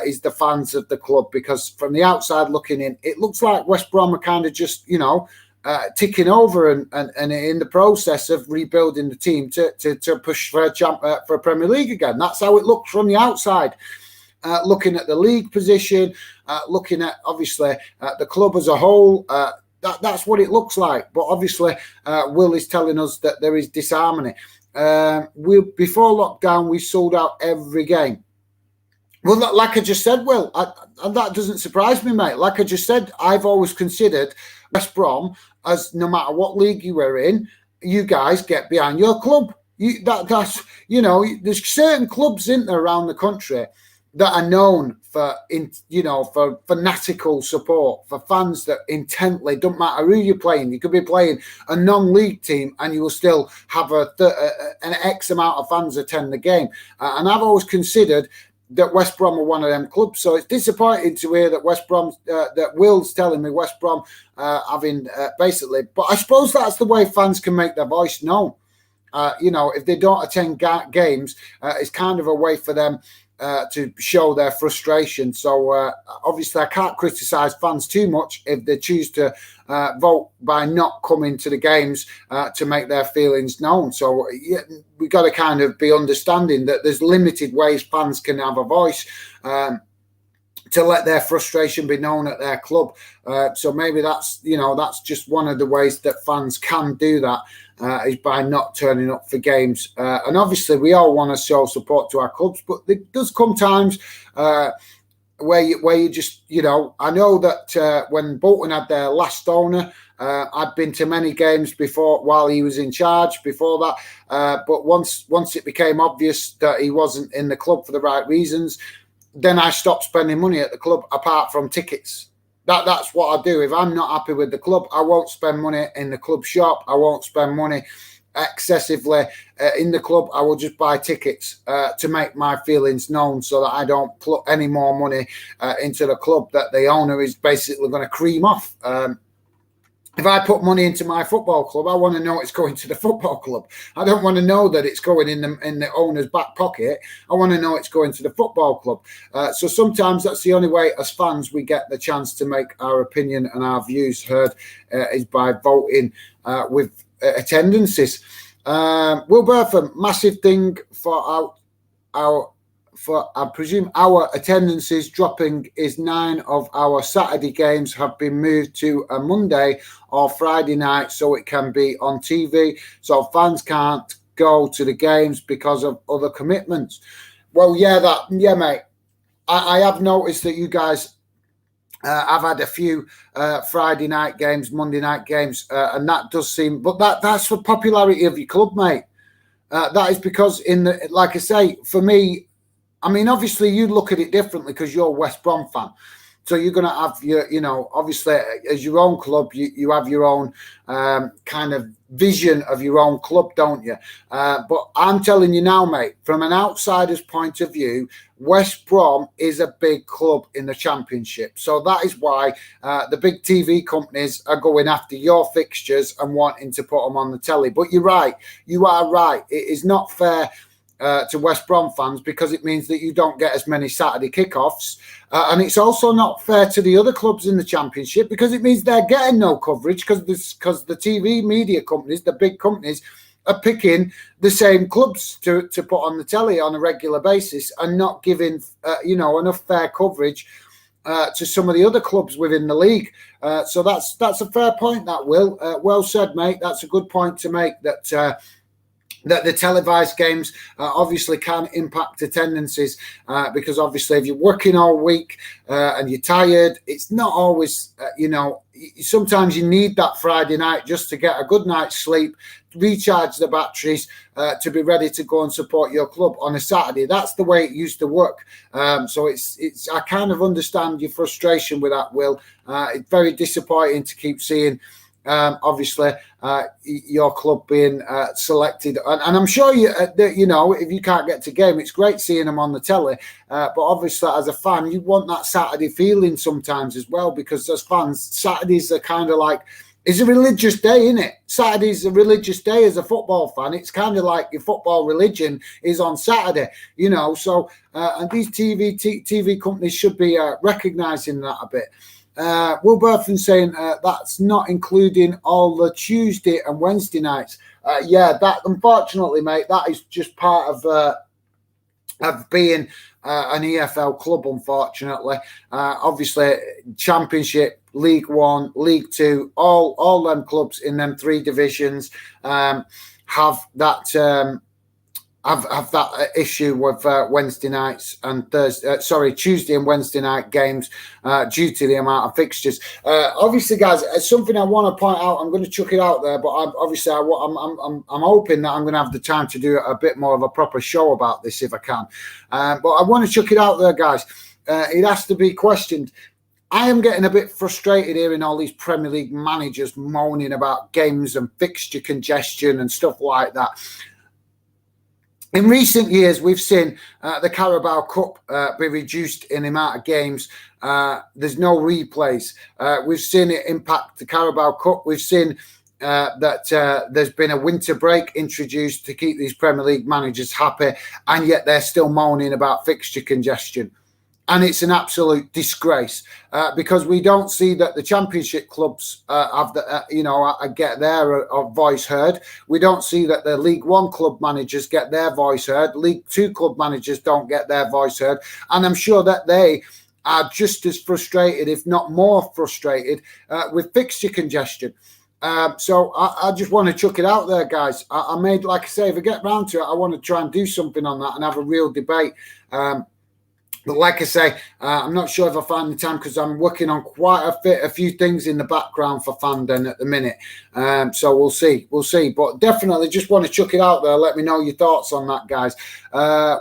is the fans of the club. Because from the outside looking in, it looks like West Brom are kind of just, ticking over and in the process of rebuilding the team to push for a Premier League again. That's how it looks from the outside. looking at the league position, looking at obviously the club as a whole. That's what it looks like. But obviously, Will is telling us that there is disharmony. Before lockdown, we sold out every game. Well, like I just said, Will, and that doesn't surprise me, mate. Like I just said, I've always considered West Brom as, no matter what league you were in, you guys get behind your club. That's there's certain clubs in there around the country that are known for for fanatical support, for fans that intently, don't matter who you're playing. You could be playing a non-league team and you will still have an X amount of fans attend the game. And I've always considered that West Brom are one of them clubs. So it's disappointing to hear that West Brom, that Will's telling me West Brom having basically, but I suppose that's the way fans can make their voice known. If they don't attend games, it's kind of a way for them to show their frustration. So obviously I can't criticise fans too much if they choose to vote by not coming to the games to make their feelings known. So we've got to kind of be understanding that there's limited ways fans can have a voice to let their frustration be known at their club. So maybe that's just one of the ways that fans can do that, is by not turning up for games. And obviously we all want to show support to our clubs, but there does come times where you just, I know that when Bolton had their last owner, I'd been to many games before while he was in charge before that. But once it became obvious that he wasn't in the club for the right reasons, then I stopped spending money at the club apart from tickets. That's what I do. If I'm not happy with the club, I won't spend money in the club shop. I won't spend money excessively in the club. I will just buy tickets to make my feelings known, so that I don't put any more money into the club that the owner is basically going to cream off. If I put money into my football club, I want to know it's going to the football club. I don't want to know that it's going in the owner's back pocket. I want to know it's going to the football club. So sometimes that's the only way as fans we get the chance to make our opinion and our views heard, is by voting with attendances. Will Bertham, massive thing for I presume our attendances dropping is 9 of our Saturday games have been moved to a Monday or Friday night, so it can be on TV. So fans can't go to the games because of other commitments. Well, yeah, mate. I have noticed that you guys have had a few Friday night games, Monday night games, and that does seem, but that's for popularity of your club, mate. That is because like I say, for me, I mean, obviously you look at it differently because you're a West Brom fan. So you're going to have your, obviously as your own club, you have your own kind of vision of your own club, don't you? But I'm telling you now, mate, from an outsider's point of view, West Brom is a big club in the Championship. So that is why the big TV companies are going after your fixtures and wanting to put them on the telly. But you're right. You are right. It is not fair to West Brom fans because it means that you don't get as many Saturday kickoffs. And it's also not fair to the other clubs in the Championship because it means they're getting no coverage because the TV media companies, the big companies, are picking the same clubs to put on the telly on a regular basis and not giving, enough fair coverage to some of the other clubs within the league. So that's a fair point, that, Will. Well said, mate. That's a good point to make, that the televised games obviously can impact attendances because obviously if you're working all week and you're tired, it's not always, sometimes you need that Friday night just to get a good night's sleep, recharge the batteries to be ready to go and support your club on a Saturday. That's the way it used to work. So it's I kind of understand your frustration with that, Will. It's very disappointing to keep seeing obviously your club being selected, and I'm sure if you can't get to game, it's great seeing them on the telly, but obviously as a fan you want that Saturday feeling sometimes as well, because as fans Saturdays are kind of like, it's a religious day, isn't it? Saturday's a religious day as a football fan. It's kind of like your football religion is on Saturday, so and these TV companies should be recognising that a bit. Will Bertham saying that's not including all the Tuesday and Wednesday nights. That unfortunately, mate, that is just part of of being an EFL club, unfortunately. Obviously, Championship, League One, League Two, all them clubs in them three divisions have that have that issue with Wednesday nights and Tuesday and Wednesday night games due to the amount of fixtures. Obviously, guys, it's something I want to point out. I'm going to chuck it out there, but I'm hoping that I'm going to have the time to do a bit more of a proper show about this if I can. But I want to chuck it out there, guys. It has to be questioned. I am getting a bit frustrated hearing all these Premier League managers moaning about games and fixture congestion and stuff like that. In recent years, we've seen the Carabao Cup be reduced in the amount of games. There's no replays. We've seen it impact the Carabao Cup. We've seen that there's been a winter break introduced to keep these Premier League managers happy, and yet they're still moaning about fixture congestion. And it's an absolute disgrace because we don't see that the Championship clubs have get their voice heard. We don't see that the League One club managers get their voice heard. League Two club managers don't get their voice heard. And I'm sure that they are just as frustrated, if not more frustrated, with fixture congestion. So I just want to chuck it out there, guys. I made, like I say, if I get round to it, I want to try and do something on that and have a real debate. But like I say, I'm not sure if I find the time because I'm working on quite a few things in the background for Fanden at the minute. So we'll see. But definitely just want to chuck it out there. Let me know your thoughts on that, guys.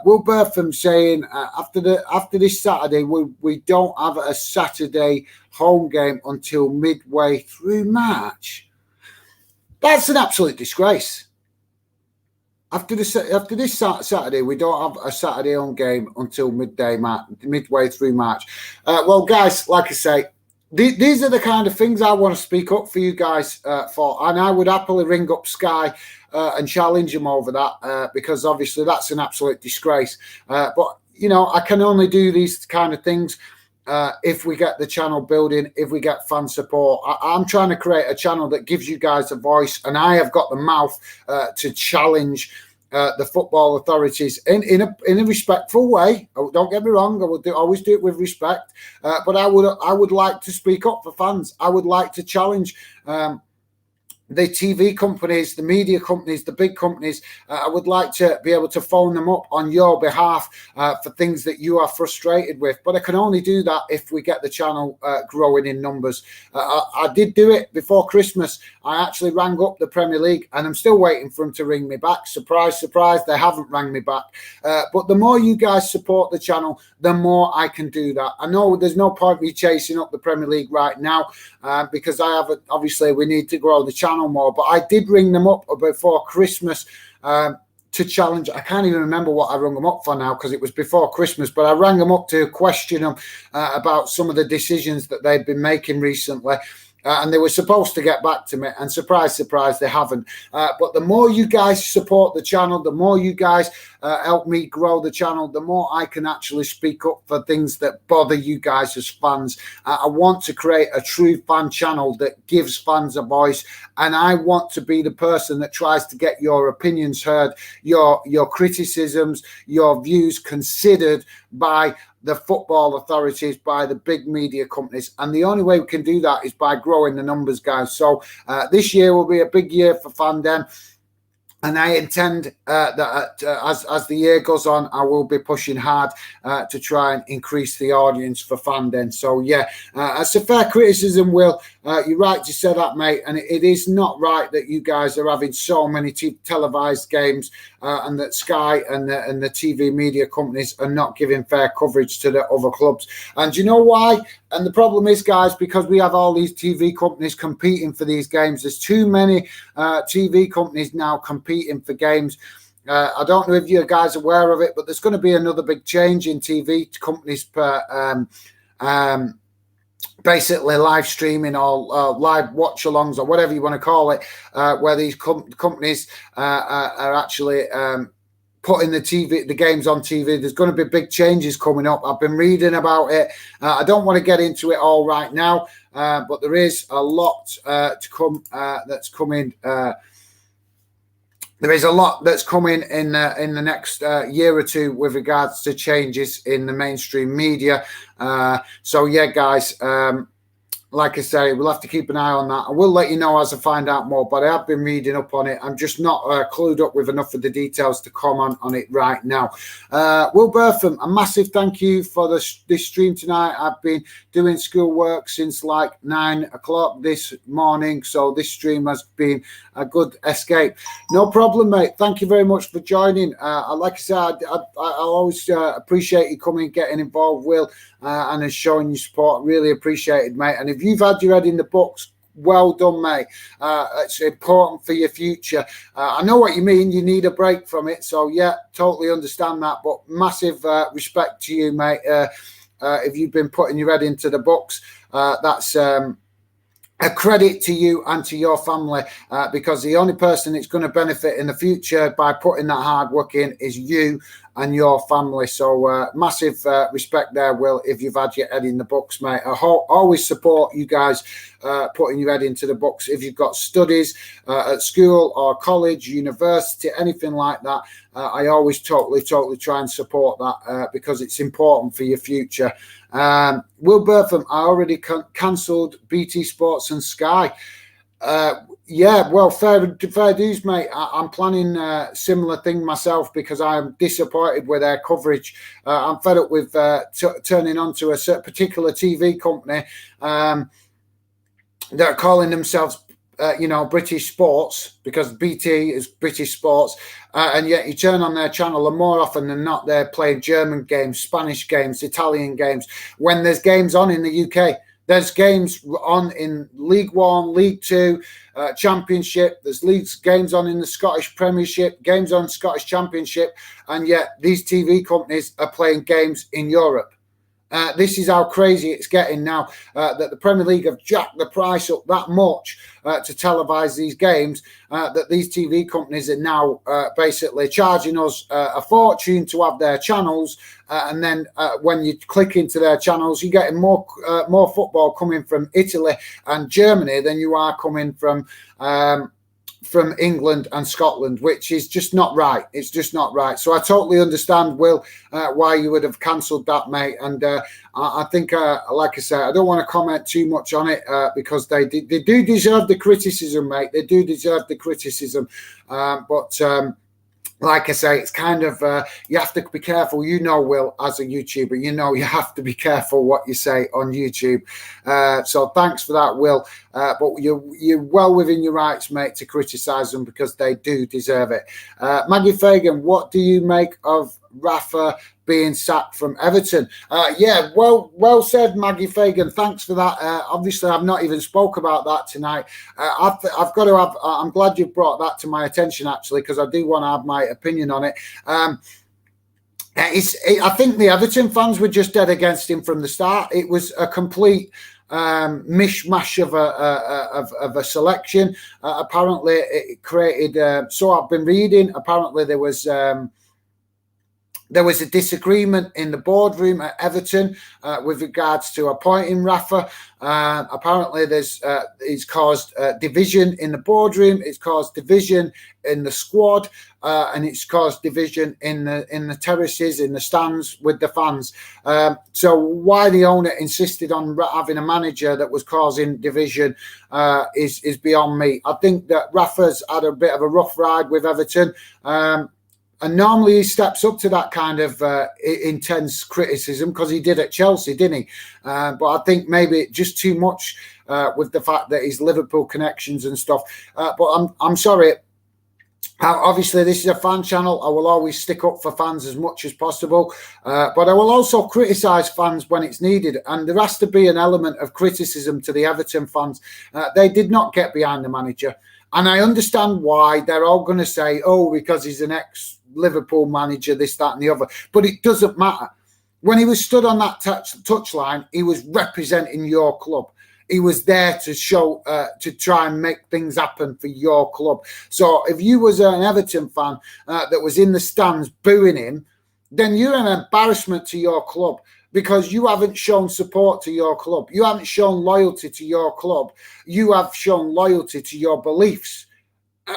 Will Bertham saying after this Saturday, we don't have a Saturday home game until midway through March. That's an absolute disgrace. After this Saturday, we don't have a Saturday home game until midway through March. Well, guys, like I say, these are the kind of things I want to speak up for you guys for, and I would happily ring up Sky and challenge them over that because obviously that's an absolute disgrace. But I can only do these kind of things if we get the channel building, if we get fan support. I'm trying to create a channel that gives you guys a voice, and I have got the mouth to challenge the football authorities in a respectful way. Don't get me wrong, I will always do it with respect, but I would like to speak up for fans. I would like to challenge the TV companies, the media companies, the big companies. I would like to be able to phone them up on your behalf for things that you are frustrated with. But I can only do that if we get the channel growing in numbers. I did do it before Christmas. I actually rang up the Premier League and I'm still waiting for them to ring me back. Surprise, surprise, they haven't rang me back. But the more you guys support the channel, the more I can do that. I know there's no point me chasing up the Premier League right now because obviously we need to grow the channel more, but I did ring them up before Christmas to challenge. I can't even remember what I rang them up for now because it was before Christmas, but I rang them up to question them about some of the decisions that they've been making recently. And they were supposed to get back to me, and surprise, surprise, they haven't. But the more you guys support the channel, the more you guys help me grow the channel, the more I can actually speak up for things that bother you guys as fans. I want to create a true fan channel that gives fans a voice, and I want to be the person that tries to get your opinions heard, your criticisms, your views considered by the football authorities, by the big media companies. And the only way we can do that is by growing the numbers, guys. So this year will be a big year for Fandom. And I intend that as the year goes on, I will be pushing hard to try and increase the audience for Fandom. So, yeah, it's a fair criticism, Will. You're right to say that, mate. And it is not right that you guys are having so many televised games and that Sky and the TV media companies are not giving fair coverage to the other clubs. And you know why? And the problem is, guys, because we have all these TV companies competing for these games. There's too many TV companies now competing for games. I don't know if you guys are aware of it, but there's going to be another big change in TV companies basically live streaming or live watch-alongs or whatever you want to call it, where these companies are actually putting the games on TV. There's going to be big changes coming up. I've been reading about it. I don't want to get into it all right now, but there is a lot to come that's coming there is a lot that's coming in the next year or two with regards to changes in the mainstream media. So yeah, guys. Like I say, we'll have to keep an eye on that. I will let you know as I find out more, but I have been reading up on it. I'm just not clued up with enough of the details to comment on it right now. Will Bertham, a massive thank you for this stream tonight. I've been doing schoolwork since like 9 o'clock this morning, so this stream has been a good escape. No problem, mate. Thank you very much for joining. Like I said, I always appreciate you coming, getting involved, Will, and showing your support. Really appreciated, mate. And if you've had your head in the books, well done, mate. It's important for your future. I know what you mean. You need a break from it. So, yeah, totally understand that. But massive respect to you, mate. If you've been putting your head into the books, that's a credit to you and to your family, because the only person that's going to benefit in the future by putting that hard work in is you and your family. So massive respect there, Will, if you've had your head in the books, mate. I always support you guys putting your head into the books. If you've got studies at school or college, university, anything like that, I always totally try and support that because it's important for your future. Will Bertham, I already cancelled BT Sports and Sky. Yeah, well, fair dues, mate. I'm planning a similar thing myself because I'm disappointed with their coverage. I'm fed up with turning on to a particular TV company that are calling themselves, British Sports, because BT is British Sports, and yet you turn on their channel and more often than not, they're playing German games, Spanish games, Italian games, when there's games on in the UK. There's games on in League One, League Two, Championship. There's games on in the Scottish Premiership, games on Scottish Championship, and yet these TV companies are playing games in Europe. This is how crazy it's getting now, that the Premier League have jacked the price up that much to televise these games, that these TV companies are now basically charging us a fortune to have their channels, and then when you click into their channels, you're getting more football coming from Italy and Germany than you are coming from England and Scotland, which is just not right. It's just not right. So I totally understand, Will, why you would have cancelled that, mate. And I think, like I said, I don't want to comment too much on it because they do deserve the criticism, mate. They do deserve the criticism. But like I say, it's kind of, you have to be careful, Will, as a YouTuber, you have to be careful what you say on YouTube. So thanks for that, Will. But you're well within your rights, mate, to criticise them because they do deserve it. Maggie Fagan, what do you make of Rafa being sacked from Everton? Yeah, well said, Maggie Fagan. Thanks for that. Obviously, I've not even spoke about that tonight. I've got to have. I'm glad you brought that to my attention, actually, because I do want to have my opinion on it. I think the Everton fans were just dead against him from the start. It was a complete mishmash of a selection. Apparently, it created. So I've been reading. Apparently, there was a disagreement in the boardroom at Everton with regards to appointing Rafa. Apparently, it's caused division in the boardroom. It's caused division in the squad, and it's caused division in the terraces, in the stands with the fans. So why the owner insisted on having a manager that was causing division is beyond me. I think that Rafa's had a bit of a rough ride with Everton. And normally he steps up to that kind of intense criticism because he did at Chelsea, didn't he? But I think maybe just too much with the fact that his Liverpool connections and stuff. But I'm sorry. Obviously, this is a fan channel. I will always stick up for fans as much as possible. But I will also criticise fans when it's needed. And there has to be an element of criticism to the Everton fans. They did not get behind the manager. And I understand why. They're all going to say, oh, because he's an ex-Liverpool manager, this, that and the other. But it doesn't matter. When he was stood on that touchline, he was representing your club. He was there to show, to try and make things happen for your club. So if you was an Everton fan that was in the stands booing him, then you're an embarrassment to your club because you haven't shown support to your club. You haven't shown loyalty to your club. You have shown loyalty to your beliefs.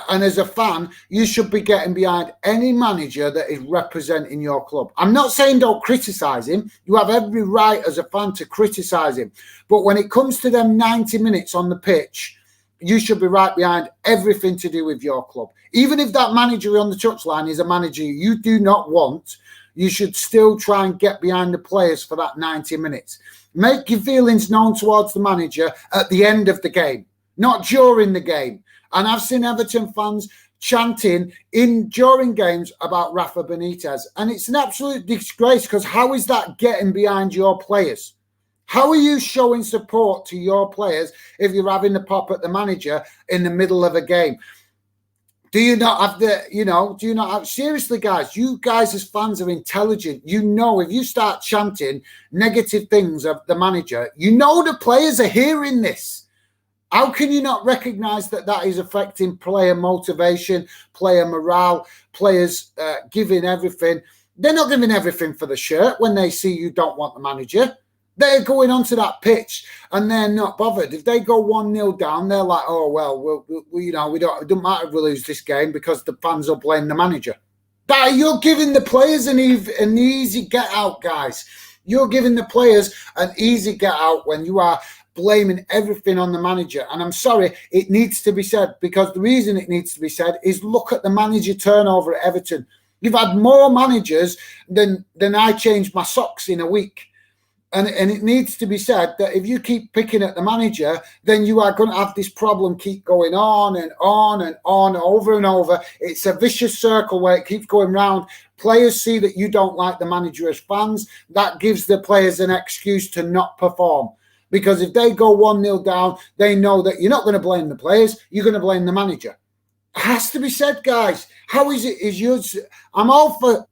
And as a fan, you should be getting behind any manager that is representing your club. I'm not saying don't criticise him. You have every right as a fan to criticise him. But when it comes to them 90 minutes on the pitch, you should be right behind everything to do with your club. Even if that manager on the touchline is a manager you do not want, you should still try and get behind the players for that 90 minutes. Make your feelings known towards the manager at the end of the game, not during the game. And I've seen Everton fans chanting during games about Rafa Benitez. And it's an absolute disgrace, because how is that getting behind your players? How are you showing support to your players if you're having the pop at the manager in the middle of a game? Do you not have do you not have, seriously, guys, you guys as fans are intelligent. You know, if you start chanting negative things of the manager, you know the players are hearing this. How can you not recognise that that is affecting player motivation, player morale, players giving everything? They're not giving everything for the shirt when they see you don't want the manager. They're going onto that pitch and they're not bothered. If they go 1-0 down, they're like, oh, well, it doesn't matter if we lose this game because the fans will blame the manager. You're giving the players an easy get out, guys. You're giving the players an easy get out when you are blaming everything on the manager. And I'm sorry, it needs to be said, because the reason it needs to be said is look at the manager turnover at Everton. You've had more managers than I changed my socks in a week. And it needs to be said that if you keep picking at the manager, then you are going to have this problem keep going on and on and on, over and over. It's a vicious circle where it keeps going round. Players see that you don't like the manager as fans. That gives the players an excuse to not perform. Because if they go 1-0 down, they know that you're not going to blame the players. You're going to blame the manager. It has to be said, guys. How is it? I'm all for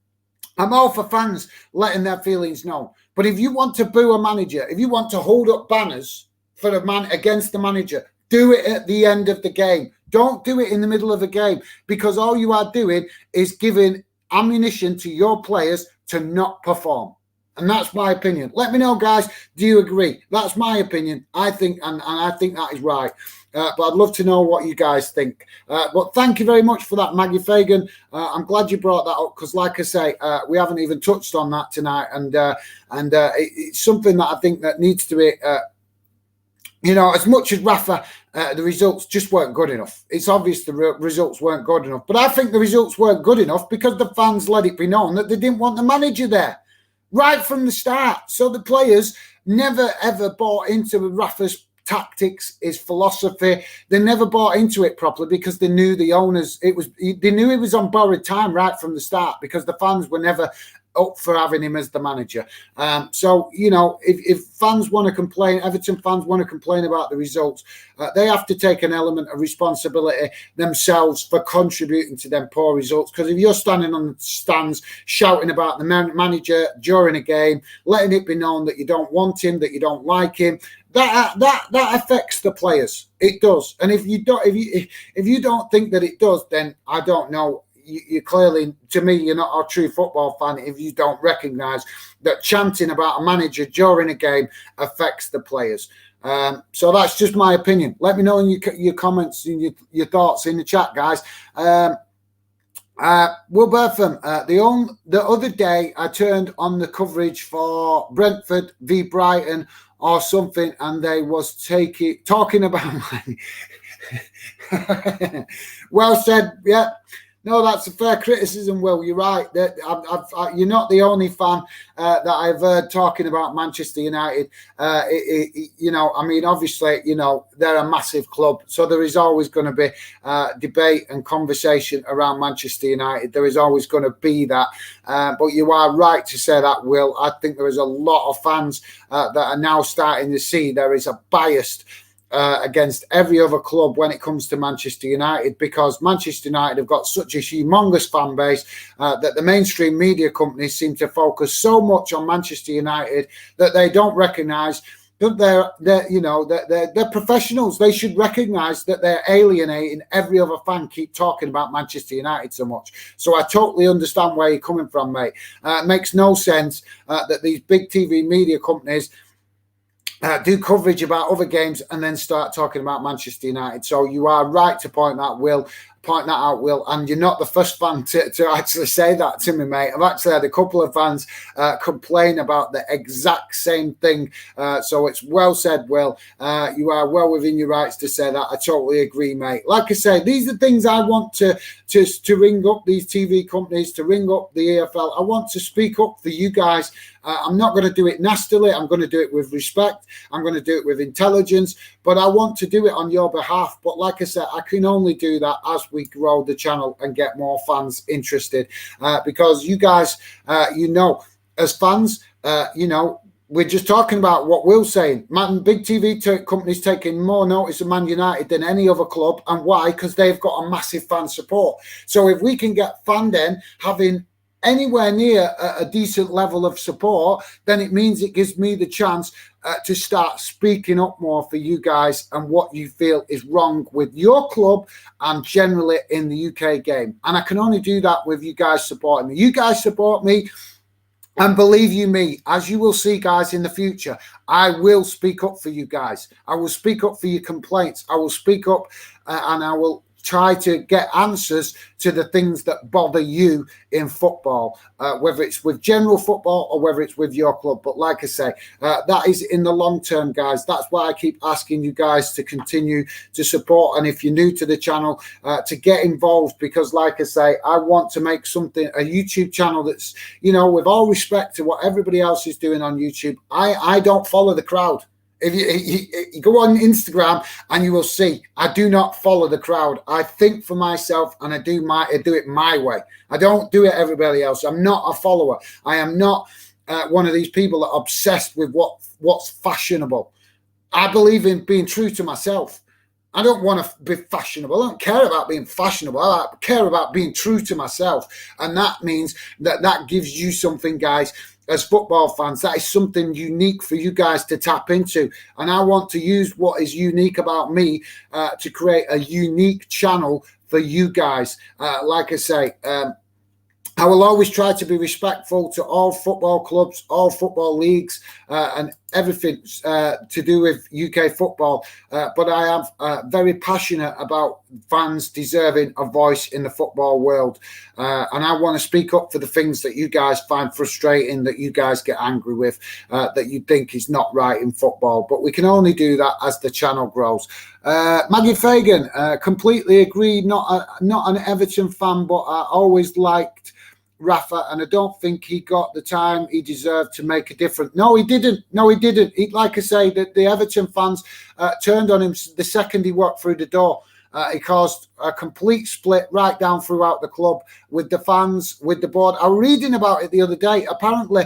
fans letting their feelings known. But if you want to boo a manager, if you want to hold up banners for a man against the manager, do it at the end of the game. Don't do it in the middle of a game, because all you are doing is giving ammunition to your players to not perform. And that's my opinion. Let me know, guys. Do you agree? That's my opinion. I think, and I think that is right. But I'd love to know what you guys think. But thank you very much for that, Maggie Fagan. I'm glad you brought that up, because, like I say, we haven't even touched on that tonight, and it's something that I think that needs to be. As much as Rafa, the results just weren't good enough. It's obvious the results weren't good enough. But I think the results weren't good enough because the fans let it be known that they didn't want the manager there right from the start. So the players never, ever bought into Rafa's tactics, his philosophy. They never bought into it properly because they knew the owners. They knew he was on borrowed time right from the start, because the fans were never up for having him as the manager. So if fans want to complain, Everton fans want to complain about the results, they have to take an element of responsibility themselves for contributing to them poor results. Because if you're standing on the stands shouting about the manager during a game, letting it be known that you don't want him, that you don't like him, that affects the players. It does. And if you don't think that it does, then I don't know. You clearly, to me, you're not a true football fan if you don't recognise that chanting about a manager during a game affects the players. So that's just my opinion. Let me know in your comments and your thoughts in the chat, guys. Will Bertham, the other day I turned on the coverage for Brentford v Brighton or something, and they was talking about well said, yeah. No, that's a fair criticism, Will. You're right. You're not the only fan that I've heard talking about Manchester United. Obviously, they're a massive club, so there is always going to be debate and conversation around Manchester United. There is always going to be that. But you are right to say that, Will. I think there is a lot of fans that are now starting to see there is a bias against every other club when it comes to Manchester United, because Manchester United have got such a humongous fan base that the mainstream media companies seem to focus so much on Manchester United that they don't recognise that they're professionals. They should recognise that they're alienating every other fan. Keep talking about Manchester United so much. So I totally understand where you're coming from, mate. It makes no sense that these big TV media companies do coverage about other games and then start talking about Manchester United. So you are right to point that, Will. point that out, Will. And you're not the first fan to actually say that to me, mate. I've actually had a couple of fans complain about the exact same thing. So it's well said, Will. You are well within your rights to say that. I totally agree, mate. Like I say, these are things I want to ring up these TV companies, to ring up the EFL. I want to speak up for you guys. I'm not going to do it nastily. I'm going to do it with respect. I'm going to do it with intelligence, but I want to do it on your behalf. But like I said, I can only do that as we grow the channel and get more fans interested, because you guys, as fans, we're just talking about what Will's saying. Big TV companies taking more notice of Man United than any other club. And why? Because they've got a massive fan support. So if we can get Fanden having anywhere near a decent level of support, then it means it gives me the chance to start speaking up more for you guys and what you feel is wrong with your club and generally in the UK game. And I can only do that with you guys supporting me. You guys support me. And believe you me, as you will see, guys, in the future, I will speak up for you guys. I will speak up for your complaints. I will speak up and I will try to get answers to the things that bother you in football, whether it's with general football or whether it's with your club. But like I say, that is in the long term, guys. That's why I keep asking you guys to continue to support. And if you're new to the channel, to get involved, because like I say, I want to make a YouTube channel that's, with all respect to what everybody else is doing on YouTube. I don't follow the crowd. If you go on Instagram and you will see, I do not follow the crowd. I think for myself and I do it my way. I don't do it everybody else. I'm not a follower. I am not one of these people that are obsessed with what's fashionable. I believe in being true to myself. I don't want to be fashionable. I don't care about being fashionable. I care about being true to myself. And that means that gives you something, guys. As football fans, that is something unique for you guys to tap into. And I want to use what is unique about me to create a unique channel for you guys. Like I say, I will always try to be respectful to all football clubs, all football leagues, and everything to do with UK football. But I am very passionate about fans deserving a voice in the football world. And I want to speak up for the things that you guys find frustrating, that you guys get angry with, that you think is not right in football. But we can only do that as the channel grows. Maggie Fagan, completely agree. Not an Everton fan, but I always liked Rafa, and I don't think he got the time he deserved to make a difference. No, he didn't. Like I say, the Everton fans turned on him the second he walked through the door. He caused a complete split right down throughout the club with the fans, with the board. I was reading about it the other day. Apparently,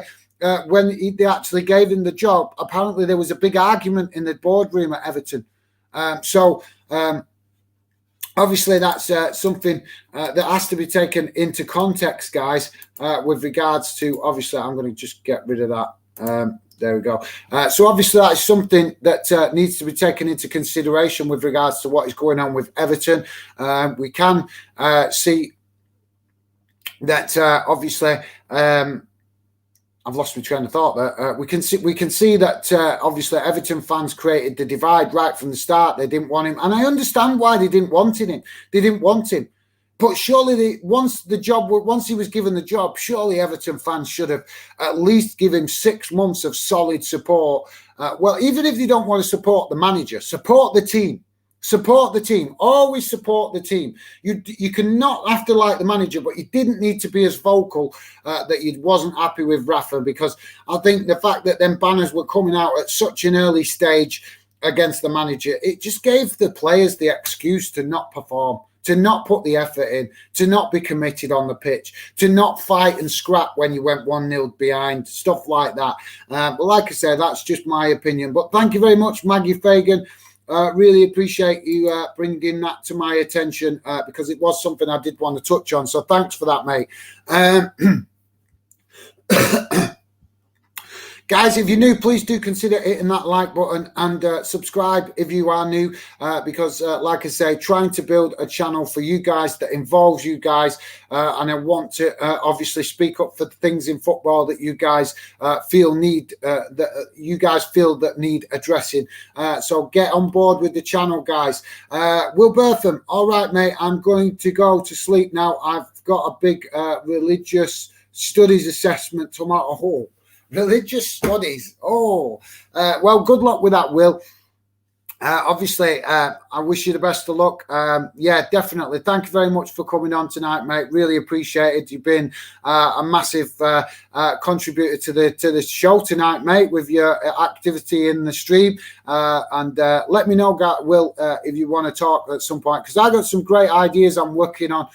when they actually gave him the job, apparently there was a big argument in the boardroom at Everton. Obviously, that's something that has to be taken into context, guys, with regards to, obviously, I'm going to just get rid of that. There we go. So obviously, that is something that needs to be taken into consideration with regards to what is going on with Everton. We can see that, obviously, I've lost my train of thought there. We can see that obviously Everton fans created the divide right from the start. They didn't want him, and I understand why they didn't want him. They didn't want him, but surely once he was given the job, surely Everton fans should have at least given him 6 months of solid support. Well, even if you don't want to support the manager, support the team. Support the team. Always support the team. You cannot have to like the manager, but you didn't need to be as vocal that you wasn't happy with Rafa, because I think the fact that them banners were coming out at such an early stage against the manager, it just gave the players the excuse to not perform, to not put the effort in, to not be committed on the pitch, to not fight and scrap when you went 1-0 behind, stuff like that. But like I said, that's just my opinion. But thank you very much, Maggie Fagan. Really appreciate you bringing that to my attention, because it was something I did want to touch on. So thanks for that, mate. Guys, if you're new, please do consider hitting that like button and subscribe if you are new, because like I say, trying to build a channel for you guys that involves you guys, and I want to obviously speak up for things in football that you guys feel need that need addressing. So get on board with the channel, guys. Will Bertham, all right, mate, I'm going to go to sleep now. I've got a big religious studies assessment tomorrow. Oh, religious studies. Well, good luck with that, Will. Obviously, I wish you the best of luck. Yeah, definitely. Thank you very much for coming on tonight, mate. Really appreciate it. You've been a massive contributor to the show tonight, mate, with your activity in the stream. And let me know, Will, if you want to talk at some point, because I got some great ideas I'm working on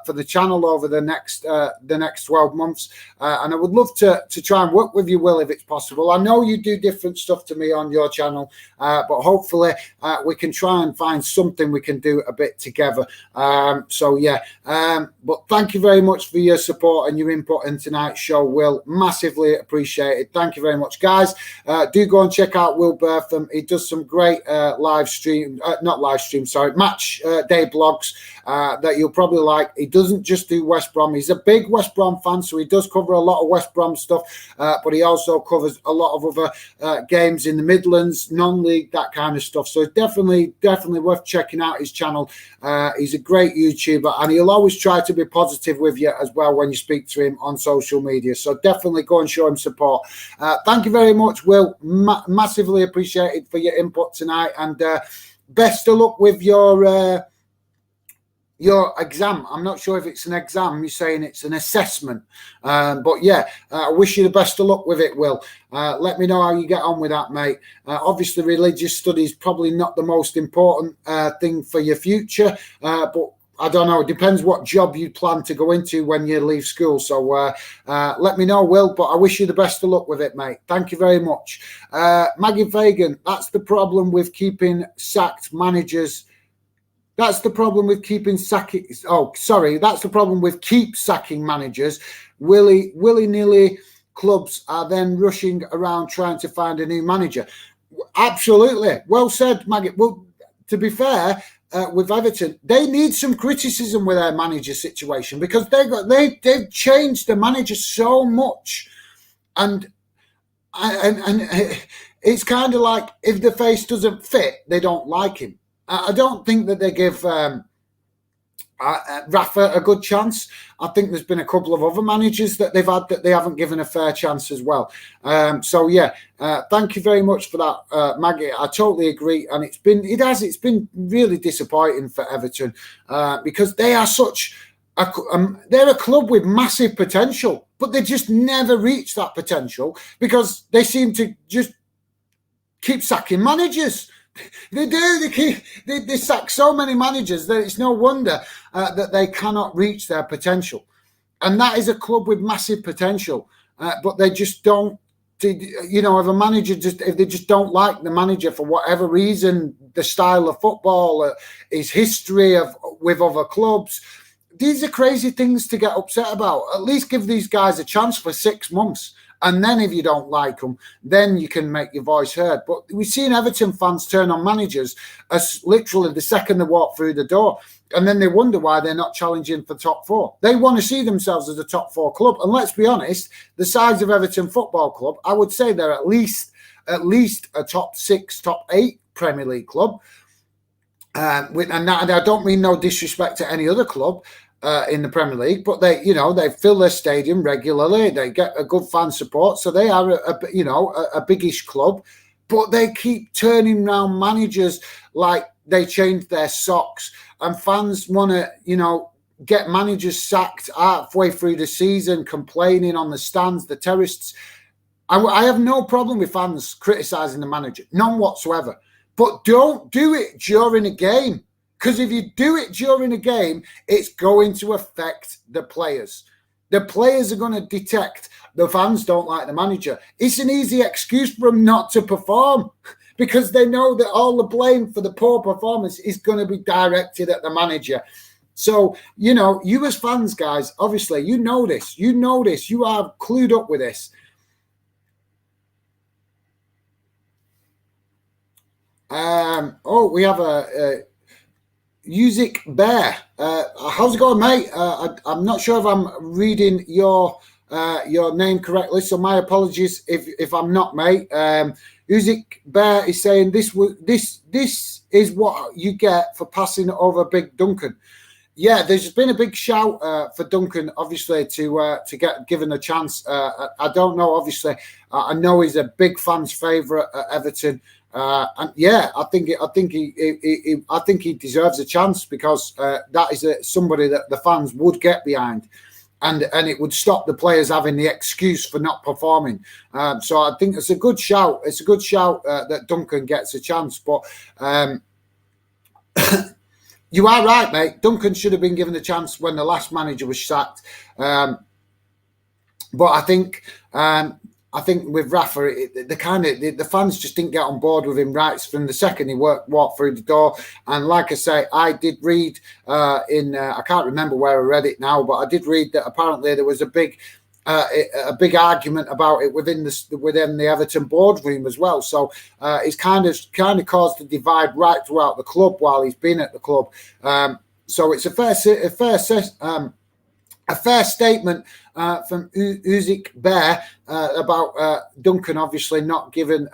for the channel over the next 12 months, and I would love to try and work with you, Will, if it's possible. I know you do different stuff to me on your channel, but hopefully we can try and find something we can do a bit together. So yeah, but thank you very much for your support and your input in tonight's show, Will. Massively appreciated. Thank you very much, guys. Do go and check out Will Bertham. He does some great match day blogs that you'll probably like. He doesn't just do West Brom. He's a big West Brom fan, so he does cover a lot of West Brom stuff, but he also covers a lot of other games in the Midlands, non-league, that kind of stuff. So definitely worth checking out his channel. He's a great YouTuber, and he'll always try to be positive with you as well when you speak to him on social media. So definitely go and show him support. Thank you very much, Will. Massively appreciated for your input tonight, and best of luck with your exam. I'm not sure if it's an exam. You're saying it's an assessment. But yeah, I wish you the best of luck with it, Will. Let me know how you get on with that, mate. Obviously, religious studies probably not the most important thing for your future, but I don't know. It depends what job you plan to go into when you leave school. So let me know, Will, but I wish you the best of luck with it, mate. Thank you very much. Maggie Fagan, that's the problem with keeping sacked managers. That's the problem with that's the problem with keep sacking managers. Willy-nilly clubs are then rushing around trying to find a new manager. Absolutely. Well said, Maggie. Well, to be fair, with Everton, they need some criticism with their manager situation, because they've changed the manager so much. And it's kind of like, if the face doesn't fit, they don't like him. I don't think that they give Rafa a good chance. I think there's been a couple of other managers that they've had that they haven't given a fair chance as well. So yeah, thank you very much for that, Maggie. I totally agree, and it's been really disappointing for Everton, because they are they're a club with massive potential, but they just never reach that potential because they seem to just keep sacking managers. They do. They sack so many managers that it's no wonder that they cannot reach their potential. And that is a club with massive potential, but they just don't. If a manager if they just don't like the manager for whatever reason, the style of football, his history with other clubs, these are crazy things to get upset about. At least give these guys a chance for 6 months. And then if you don't like them, then you can make your voice heard. But we've seen Everton fans turn on managers as literally the second they walk through the door. And then they wonder why they're not challenging for top four. They want to see themselves as a top four club. And let's be honest, the size of Everton Football Club, I would say they're at least a top 6, top 8 Premier League club. And I don't mean no disrespect to any other club in the Premier League, but they fill their stadium regularly. They get a good fan support, so they are a biggish club. But they keep turning around managers like they changed their socks, and fans want to get managers sacked halfway through the season, complaining on the stands, the terrorists. I have no problem with fans criticising the manager, none whatsoever. But don't do it during a game. Because if you do it during a game, it's going to affect the players. The players are going to detect the fans don't like the manager. It's an easy excuse for them not to perform, because they know that all the blame for the poor performance is going to be directed at the manager. So, you as fans, guys, obviously, you know this. You are clued up with this. We have a Music Bear. How's it going, mate? I'm not sure if I'm reading your name correctly, so my apologies if I'm not, mate. Music Bear is saying this is what you get for passing over Big Duncan. Yeah, there's been a big shout for Duncan, obviously, to get given a chance. I don't know, obviously. I know he's a big fan's favourite at Everton. And yeah, I think he deserves a chance because that is somebody that the fans would get behind, and it would stop the players having the excuse for not performing. So I think it's a good shout. It's a good shout that Duncan gets a chance. But you are right, mate. Duncan should have been given a chance when the last manager was sacked. But I think with Rafa, the fans just didn't get on board with him right from the second he walked through the door. And like I say, I did read I can't remember where I read it now, but I did read that apparently there was a big argument about it within the Everton boardroom as well. So it's kind of caused a divide right throughout the club while he's been at the club. So it's a fair statement from Uzik Bear about Duncan obviously not given.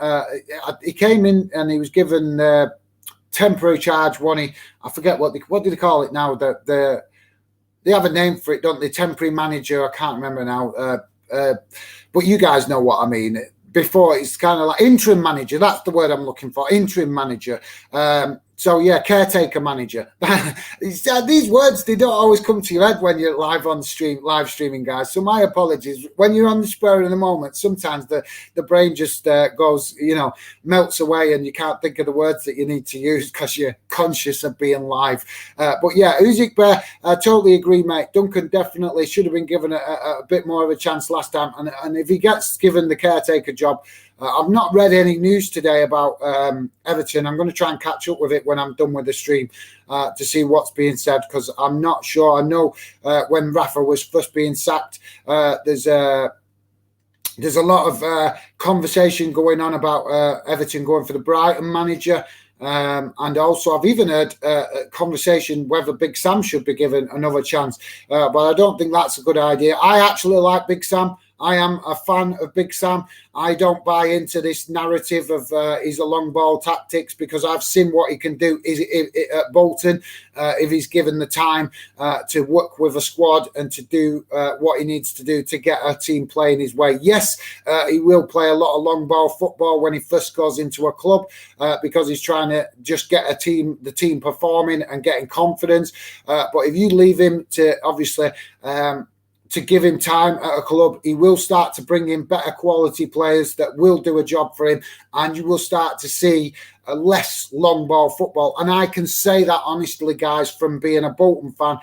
He came in and he was given temporary charge. I forget what do they call it now? They have a name for it, don't they? Temporary manager. I can't remember now. But you guys know what I mean. Before it's kind of like interim manager. That's the word I'm looking for. Interim manager. So yeah, caretaker manager. These words, they don't always come to your head when you're live streaming, guys. So my apologies. When you're on the spur of the moment, sometimes the brain just goes, melts away, and you can't think of the words that you need to use because you're conscious of being live. But yeah, Uzik Bear, I totally agree, mate. Duncan definitely should have been given a bit more of a chance last time, and if he gets given the caretaker job. I've not read any news today about Everton. I'm going to try and catch up with it when I'm done with the stream to see what's being said, because I'm not sure. I know when Rafa was first being sacked, there's a lot of conversation going on about Everton going for the Brighton manager. And also I've even heard a conversation whether Big Sam should be given another chance. But I don't think that's a good idea. I actually like Big Sam. I am a fan of Big Sam. I don't buy into this narrative of he's a long ball tactics, because I've seen what he can do at Bolton if he's given the time to work with a squad and to do what he needs to do to get a team playing his way. Yes, he will play a lot of long ball football when he first goes into a club because he's trying to just get the team performing and getting confidence. But if you leave him to obviously to give him time at a club, he will start to bring in better quality players that will do a job for him, and you will start to see a less long ball football. And I can say that honestly, guys, from being a Bolton fan.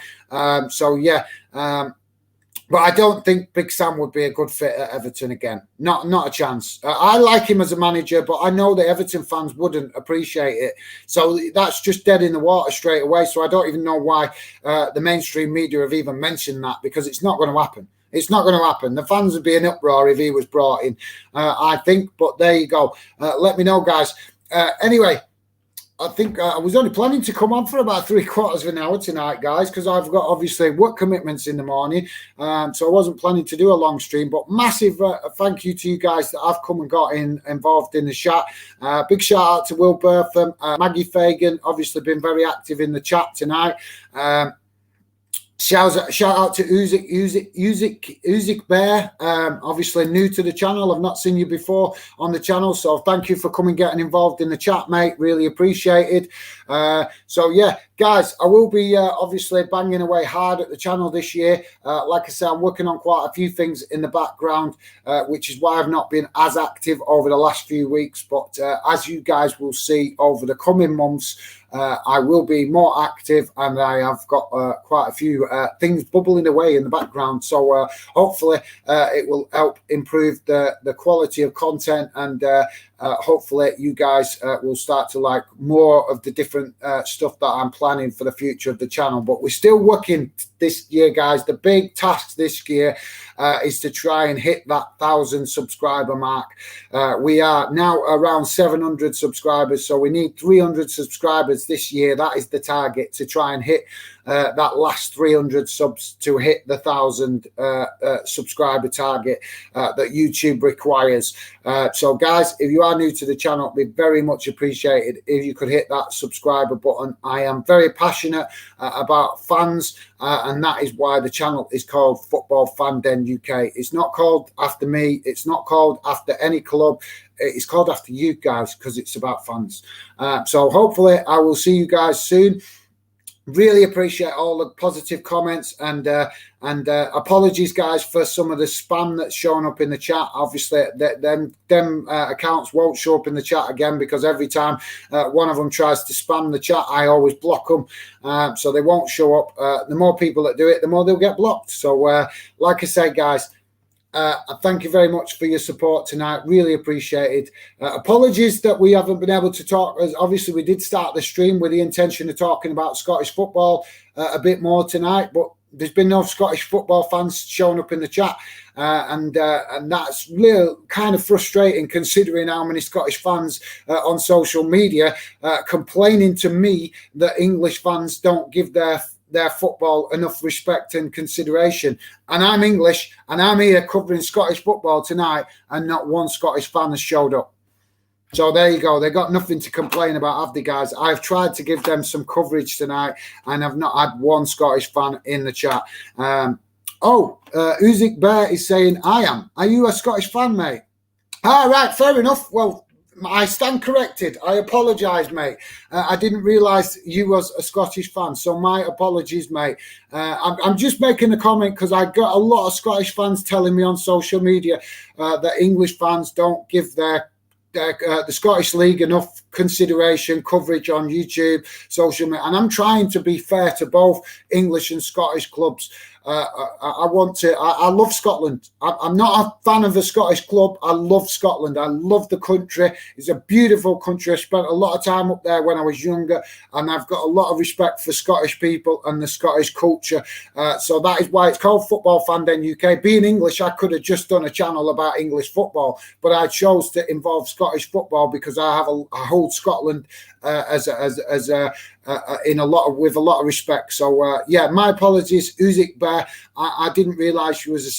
But I don't think Big Sam would be a good fit at Everton again. Not a chance. I like him as a manager, but I know the Everton fans wouldn't appreciate it. So that's just dead in the water straight away. So I don't even know why the mainstream media have even mentioned that, because it's not going to happen. It's not going to happen. The fans would be in uproar if he was brought in, I think. But there you go. Let me know, guys. Anyway, I think I was only planning to come on for about 3/4 of an hour tonight, guys, because I've got obviously work commitments in the morning. So I wasn't planning to do a long stream, but massive thank you to you guys that have come and got involved in the chat. Big shout out to Will Bertham, Maggie Fagan, obviously been very active in the chat tonight. Shout out to Uzik Bear, obviously new to the channel. I've not seen you before on the channel, so thank you for coming, getting involved in the chat, mate. Really appreciated. So yeah, guys, I will be obviously banging away hard at the channel this year. Like I said, I'm working on quite a few things in the background, which is why I've not been as active over the last few weeks. But as you guys will see over the coming months, I will be more active, and I have got quite a few things bubbling away in the background. So hopefully it will help improve the quality of content, and hopefully you guys will start to like more of the different stuff that I'm planning planning for the future of the channel. But we're still working this year, guys. The big task this year is to try and hit that 1,000 subscriber mark. We are now around 700 subscribers, so we need 300 subscribers this year. That is the target, to try and hit that last 300 subs to hit the 1,000 subscriber target that YouTube requires. So guys, if you are new to the channel, it'd be very much appreciated if you could hit that subscriber button. I am very passionate about fans, and that is why the channel is called Football Fan Den UK. It's not called after me, it's not called after any club, it's called after you guys, because it's about fans. So hopefully I will see you guys soon. Really appreciate all the positive comments, and apologies, guys, for some of the spam that's shown up in the chat. Obviously, them accounts won't show up in the chat again, because every time one of them tries to spam the chat, I always block them, so they won't show up. The more people that do it, the more they'll get blocked. So, like I say, guys, thank you very much for your support tonight. Really appreciated. Apologies that we haven't been able to talk, as obviously we did start the stream with the intention of talking about Scottish football a bit more tonight, but there's been no Scottish football fans showing up in the chat, and that's really kind of frustrating, considering how many Scottish fans on social media complaining to me that English fans don't give their football enough respect and consideration. And I'm English, and I'm here covering Scottish football tonight, and not one Scottish fan has showed up. So there you go. They got nothing to complain about, have they, guys? I've tried to give them some coverage tonight, and I've not had one Scottish fan in the chat. Uzik Bear is saying, I am. Are you a Scottish fan, mate? All right, fair enough. Well, I stand corrected. I apologise, mate. I didn't realise you was a Scottish fan, so my apologies, mate. I'm just making a comment because I got a lot of Scottish fans telling me on social media that English fans don't give the Scottish League enough consideration, coverage on YouTube, social media, and I'm trying to be fair to both English and Scottish clubs. I love Scotland. I'm not a fan of a Scottish club. I love Scotland. I love the country. It's a beautiful country. I spent a lot of time up there when I was younger, and I've got a lot of respect for Scottish people and the Scottish culture. So that is why it's called Football Fan Den UK. Being English, I could have just done a channel about English football, but I chose to involve Scottish football because I hold Scotland with a lot of respect. So yeah, my apologies, Uzik Bear. I didn't realise you was a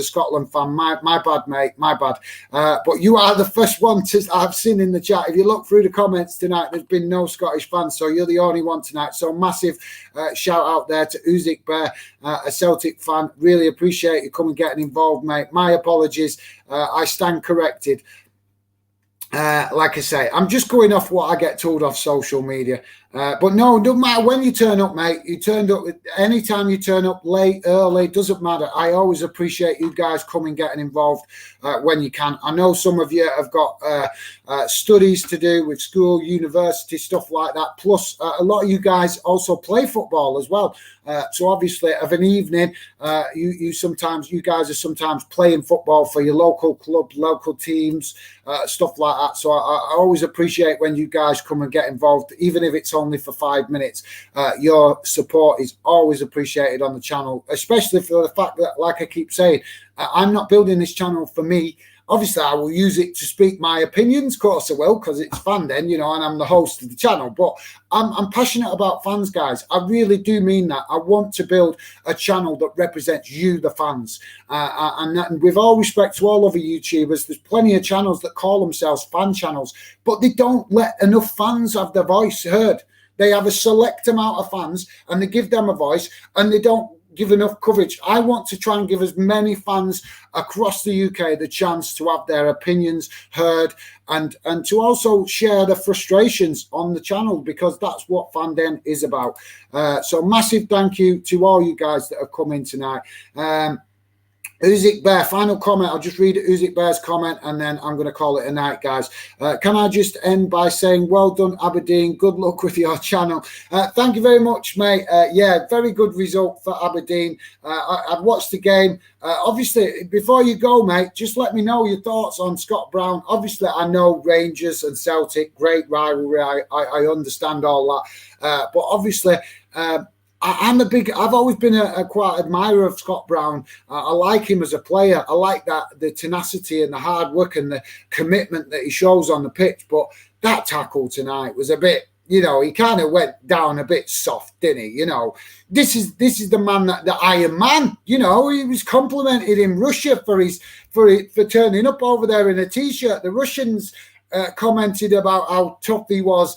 Scotland fan. My bad, mate. My bad. But you are the first one I've seen in the chat. If you look through the comments tonight, there's been no Scottish fans, so you're the only one tonight. So massive shout out there to Uzik Bear, a Celtic fan. Really appreciate you coming getting involved, mate. My apologies. I stand corrected. Like I say, I'm just going off what I get told off social media. But no, don't matter when you turn up, mate. You turned up anytime you turn up, late, early, doesn't matter. I always appreciate you guys coming, getting involved when you can. I know some of you have got studies to do with school, university, stuff like that. Plus, a lot of you guys also play football as well. So obviously, of an evening, you guys are sometimes playing football for your local club, local teams, stuff like that. So I always appreciate when you guys come and get involved, even if it's only for 5 minutes. Your support is always appreciated on the channel, especially for the fact that, like I keep saying, I'm not building this channel for me. Obviously, I will use it to speak my opinions, of course I will, because it's Fan Den, and I'm the host of the channel. But I'm passionate about fans, guys. I really do mean that. I want to build a channel that represents you, the fans. And with all respect to all other YouTubers, there's plenty of channels that call themselves fan channels, but they don't let enough fans have their voice heard. They have a select amount of fans, and they give them a voice, and they don't give enough coverage. I want to try and give as many fans across the UK the chance to have their opinions heard, and to also share the frustrations on the channel, because that's what Fan Den is about. So massive thank you to all you guys that have come in tonight. Usyk Bear, final comment. I'll just read Usyk Bear's comment and then I'm going to call it a night, guys. Can I just end by saying, well done, Aberdeen. Good luck with your channel. Thank you very much, mate. Yeah, very good result for Aberdeen. I've watched the game. Obviously, before you go, mate, just let me know your thoughts on Scott Brown. Obviously, I know Rangers and Celtic, great rivalry. I understand all that. But obviously, I've always been a quite admirer of Scott Brown. I like him as a player. I like the tenacity and the hard work and the commitment that he shows on the pitch. But that tackle tonight was a bit, he kind of went down a bit soft, didn't he? This is the man the Iron Man. He was complimented in Russia for turning up over there in a t-shirt. The Russians commented about how tough he was.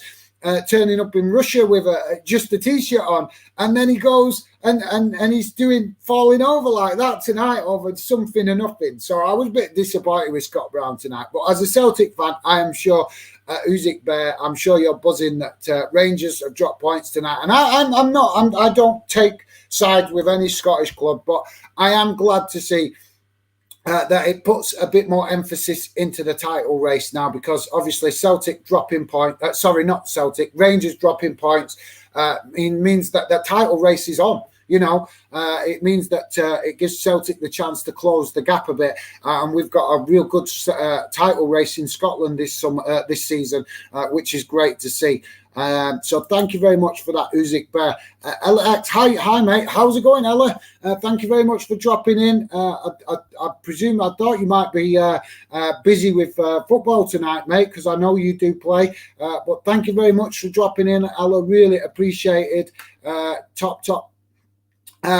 Turning up in Russia with just a t-shirt on, and then he goes and he's falling over like that tonight over something and nothing. So I was a bit disappointed with Scott Brown tonight. But as a Celtic fan, I am sure Usyk Bear, I'm sure you're buzzing that Rangers have dropped points tonight. And I don't take sides with any Scottish club, but I am glad to see that it puts a bit more emphasis into the title race now, because obviously Celtic dropping points, Rangers dropping points, it means that the title race is on. It means that it gives Celtic the chance to close the gap a bit, and we've got a real good title race in Scotland this season, which is great to see. So thank you very much for that, Usyk Bear. Ella X, hi mate, how's it going, Ella? Thank you very much for dropping in. I thought you might be busy with football tonight, mate, because I know you do play. But thank you very much for dropping in, Ella. Really appreciated. Top.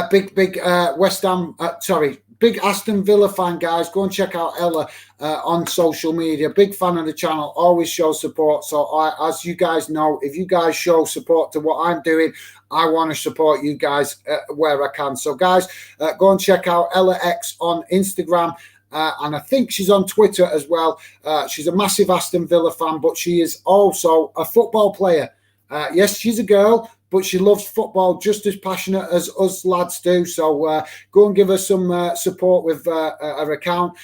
Big West Ham. Big Aston Villa fan, guys. Go and check out Ella on social media. Big fan of the channel. Always show support. So as you guys know, if you guys show support to what I'm doing, I want to support you guys where I can. So guys, go and check out Ella X on Instagram. And I think she's on Twitter as well. She's a massive Aston Villa fan, but she is also a football player. Yes, she's a girl, but she loves football just as passionate as us lads do. So go and give her some support with her account.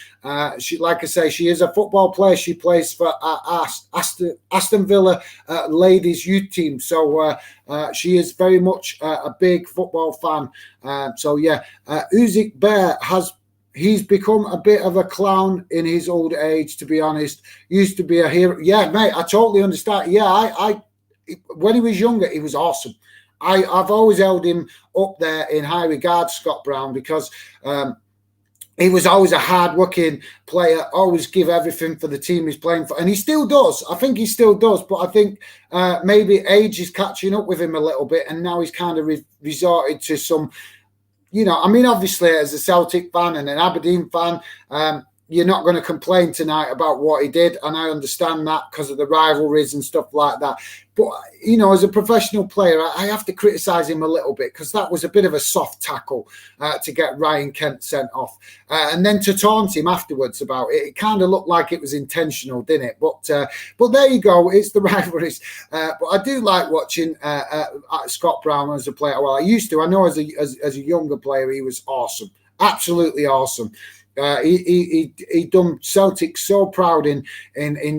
She, like I say, she is a football player. She plays for Aston Villa ladies youth team. So she is very much a big football fan. So yeah, Usyk Bear he's become a bit of a clown in his old age, to be honest. Used to be a hero. Yeah, mate, I totally understand. Yeah, when he was younger, he was awesome. I've always held him up there in high regard, Scott Brown, because he was always a hard-working player, always give everything for the team he's playing for. And he still does. I think he still does. But I think maybe age is catching up with him a little bit, and now he's kind of resorted to some, obviously as a Celtic fan and an Aberdeen fan, you're not going to complain tonight about what he did, and I understand that because of the rivalries and stuff like that. But, as a professional player, I have to criticise him a little bit, because that was a bit of a soft tackle to get Ryan Kent sent off. And then to taunt him afterwards about it, it kind of looked like it was intentional, didn't it? But there you go, it's the rivalries. But I do like watching Scott Brown as a player. Well, I used to. I know as a younger player, he was awesome, absolutely awesome. He done Celtic so proud in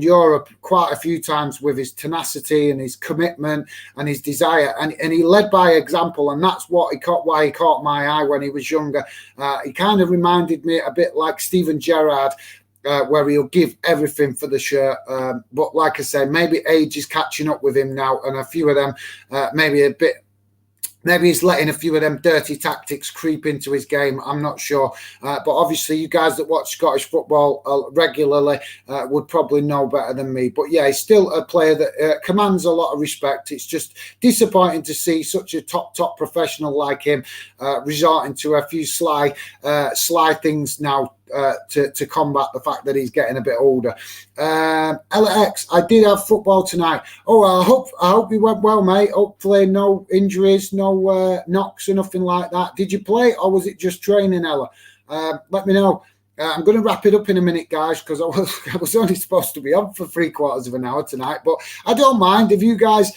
Europe quite a few times with his tenacity and his commitment and his desire, and he led by example, and that's why he caught my eye when he was younger. He kind of reminded me a bit like Steven Gerrard, where he'll give everything for the shirt. But like I say, maybe age is catching up with him now, and a few of them maybe he's letting a few of them dirty tactics creep into his game. I'm not sure. But obviously, you guys that watch Scottish football regularly would probably know better than me. But yeah, he's still a player that commands a lot of respect. It's just disappointing to see such a top professional like him resorting to a few sly things now to combat the fact that he's getting a bit older. LX, I did have football tonight. Oh, I hope you went well, mate. Hopefully no injuries, no knocks or nothing like that. Did you play, or was it just training, Ella? Let me know. I'm going to wrap it up in a minute, guys, because I was only supposed to be on for 3/4 of an hour tonight. But I don't mind if you guys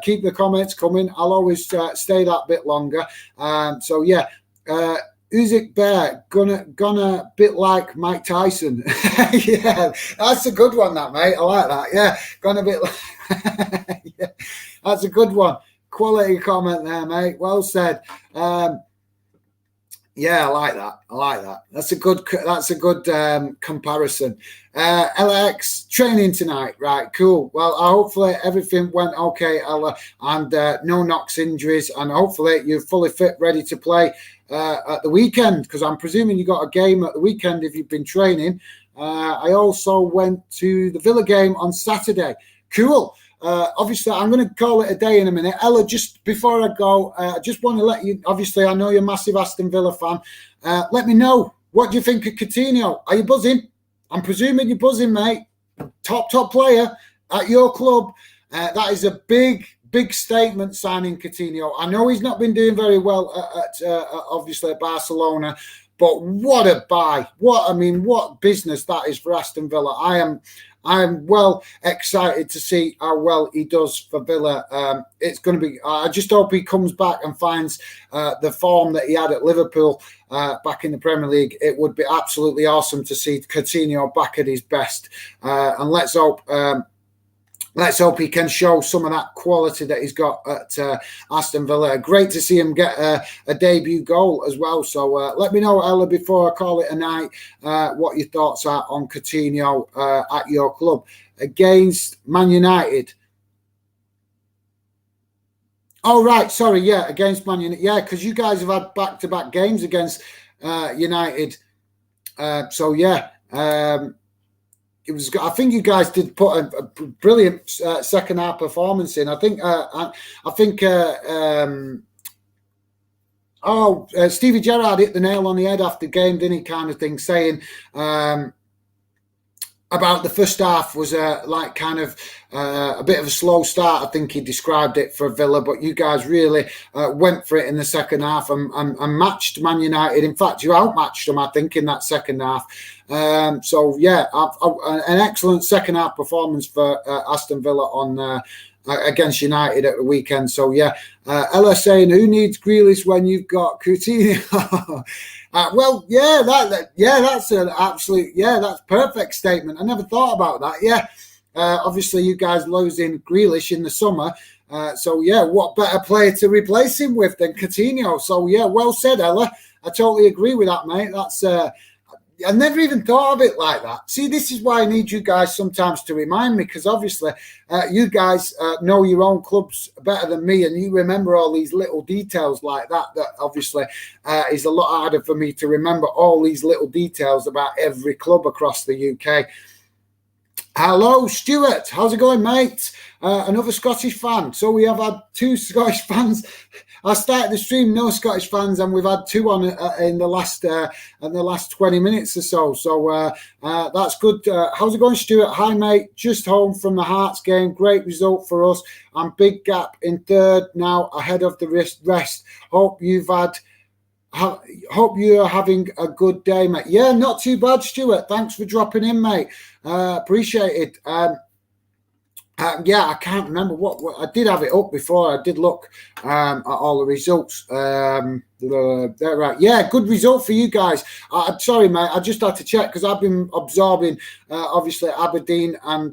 keep the comments coming. I'll always stay that bit longer. So yeah. Usyk Bear, gonna bit like Mike Tyson. Yeah, that's a good one, that, mate. I like that. Yeah, gonna bit like. Yeah, that's a good one. Quality comment there, mate. Well said. Yeah, I like that. I like that. That's a good comparison. LX training tonight, right? Cool. Well, hopefully everything went okay, Ella, and no knocks, injuries, and hopefully you're fully fit, ready to play at the weekend. Because I'm presuming you got a game at the weekend if you've been training. I also went to the Villa game on Saturday. Cool. Obviously, I'm going to call it a day in a minute. Ella, just before I go, I just want to let you, obviously, I know you're a massive Aston Villa fan. Let me know, what do you think of Coutinho? Are you buzzing? I'm presuming you're buzzing, mate. Top player at your club. That is a big statement, signing Coutinho. I know he's not been doing very well obviously at Barcelona, but what a buy. What business that is for Aston Villa. I am well excited to see how well he does for Villa. It's going to be. I just hope he comes back and finds the form that he had at Liverpool back in the Premier League. It would be absolutely awesome to see Coutinho back at his best. And let's hope. Let's hope he can show some of that quality that he's got at Aston Villa. Great to see him get a debut goal as well. So let me know, Ella, before I call it a night, what your thoughts are on Coutinho at your club against Man United. Oh, right. Sorry. Yeah, against Man United. Yeah, because you guys have had back-to-back games against United. So, yeah. It was. I think you guys did put a brilliant second half performance in. I think. Stevie Gerrard hit the nail on the head after the game, didn't he? Kind of thing, saying about the first half was a bit of a slow start. I think he described it for Villa, but you guys really went for it in the second half and matched Man United. In fact, you outmatched them, I think, in that second half. So yeah, an excellent second half performance for Aston Villa on against United at the weekend. So yeah, Ella saying, who needs Grealish when you've got Coutinho? Well, yeah, that's an absolute, that's perfect statement. I never thought about that. Yeah, obviously you guys losing Grealish in the summer. So yeah, what better player to replace him with than Coutinho? So yeah, well said, Ella. I totally agree with that, mate. That's I never even thought of it like that. See, this is why I need you guys sometimes to remind me, because obviously you guys know your own clubs better than me, and you remember all these little details like that. That obviously is a lot harder for me to remember all these little details about every club across the UK. Hello, Stuart. How's it going, mate? Another Scottish fan. So we have had two Scottish fans. I started the stream, no Scottish fans, and we've had two on in the last 20 minutes or so. So that's good. How's it going, Stuart? Hi, mate. Just home from the Hearts game. Great result for us. And big gap in third now, ahead of the rest. Hope you're having a good day, mate. Yeah, not too bad, Stuart. Thanks for dropping in, mate. Appreciate it. Yeah, I can't remember what I did have it up before. I did look at all the results. Right. Yeah, good result for you guys. I'm sorry, mate. I just had to check because I've been absorbing, obviously, Aberdeen and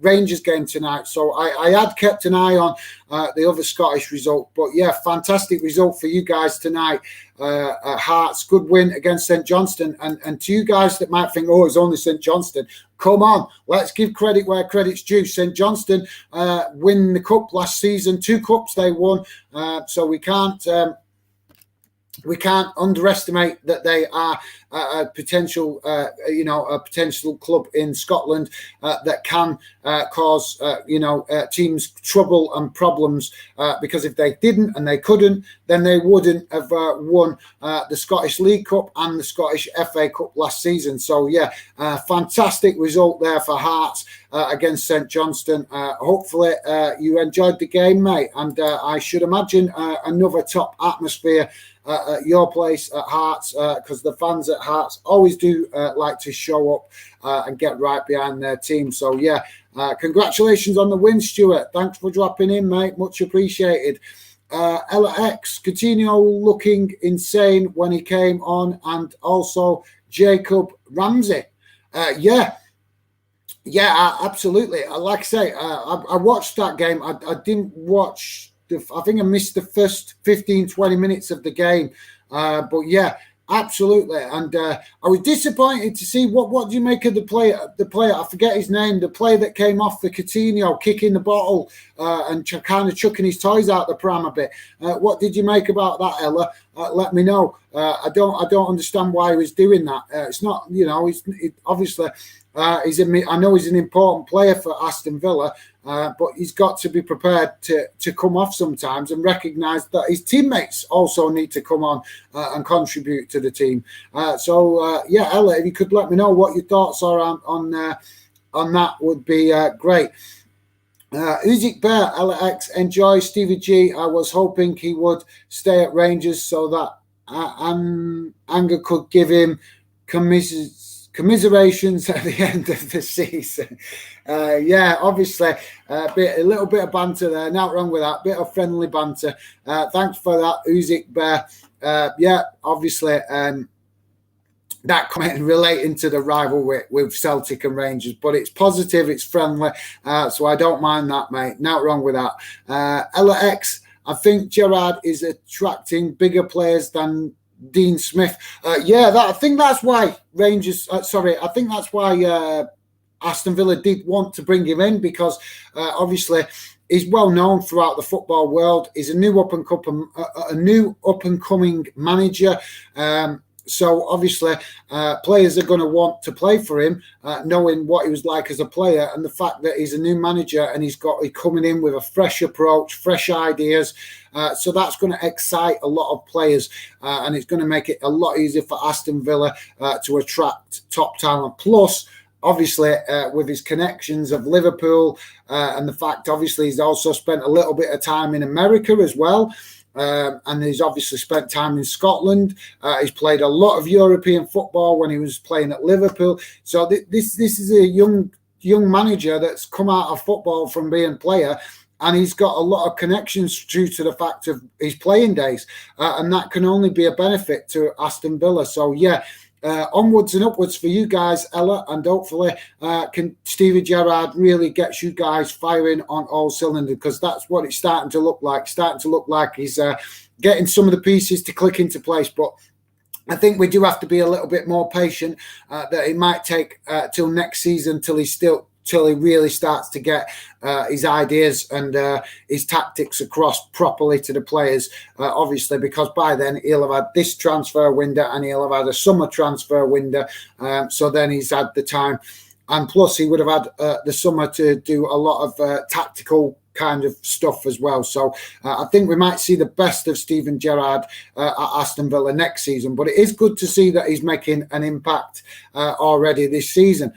Rangers game tonight. So I had kept an eye on the other Scottish result. But yeah, fantastic result for you guys tonight. At Hearts, good win against St Johnstone. And to you guys that might think, oh, it's only St Johnstone. Come on, let's give credit where credit's due. St Johnstone win the cup last season. 2 cups they won. So we can't underestimate that they are a potential, a potential club in Scotland that can cause, teams trouble and problems. Because if they didn't and they couldn't, then they wouldn't have won the Scottish League Cup and the Scottish FA Cup last season. So yeah, fantastic result there for Hearts against St Johnstone. Hopefully you enjoyed the game, mate, and I should imagine another top atmosphere at your place at Hearts, because the fans at Hearts always do like to show up and get right behind their team. So yeah, congratulations on the win, Stuart. Thanks for dropping in, mate. Much appreciated. Ella X, Coutinho looking insane when he came on, and also Jacob Ramsey. Yeah, absolutely. Like I say, I watched that game. I didn't watch, I think I missed the first 15, 20 minutes of the game. But yeah, absolutely. And I was disappointed to see what do you make of the player, I forget his name, the player that came off the Coutinho, kicking the bottle and kind of chucking his toys out the pram a bit. What did you make about that, Ella? Let me know. I don't understand why he was doing that. It's not, obviously I know he's an important player for Aston Villa, but he's got to be prepared to come off sometimes and recognise that his teammates also need to come on and contribute to the team. Yeah, Ella, if you could let me know what your thoughts are on that, would be great. Usyk Bear, Ella X, enjoy Stevie G. I was hoping he would stay at Rangers so that Anger could give him commiserations at the end of the season. Yeah, obviously, a little bit of banter there. Not wrong with that. Bit of friendly banter. Thanks for that, Usyk Bear. Yeah, obviously, that comment relating to the rivalry with Celtic and Rangers, but it's positive, it's friendly, so I don't mind that, mate. Not wrong with that. Ella X, I think Gerrard is attracting bigger players than Dean Smith. I think that's why Rangers. I think that's why Aston Villa did want to bring him in, because obviously he's well known throughout the football world. He's a new up and coming manager. So obviously, players are going to want to play for him, knowing what he was like as a player, and the fact that he's a new manager and he's coming in with a fresh approach, fresh ideas. So that's going to excite a lot of players, and it's going to make it a lot easier for Aston Villa to attract top talent. Plus, obviously, with his connections of Liverpool, and the fact, obviously, he's also spent a little bit of time in America as well. And he's obviously spent time in Scotland. He's played a lot of European football when he was playing at Liverpool. So this is a young manager that's come out of football from being a player, and he's got a lot of connections due to the fact of his playing days, and that can only be a benefit to Aston Villa. So yeah, onwards and upwards for you guys, Ella, and hopefully can Stevie Gerrard really gets you guys firing on all cylinders, because that's what it's starting to look like. He's getting some of the pieces to click into place, but I think we do have to be a little bit more patient, that it might take till next season till he really starts to get his ideas and his tactics across properly to the players, obviously, because by then he'll have had this transfer window and he'll have had a summer transfer window. So then he's had the time. And plus he would have had the summer to do a lot of tactical kind of stuff as well. So I think we might see the best of Steven Gerrard at Aston Villa next season. But it is good to see that he's making an impact already this season.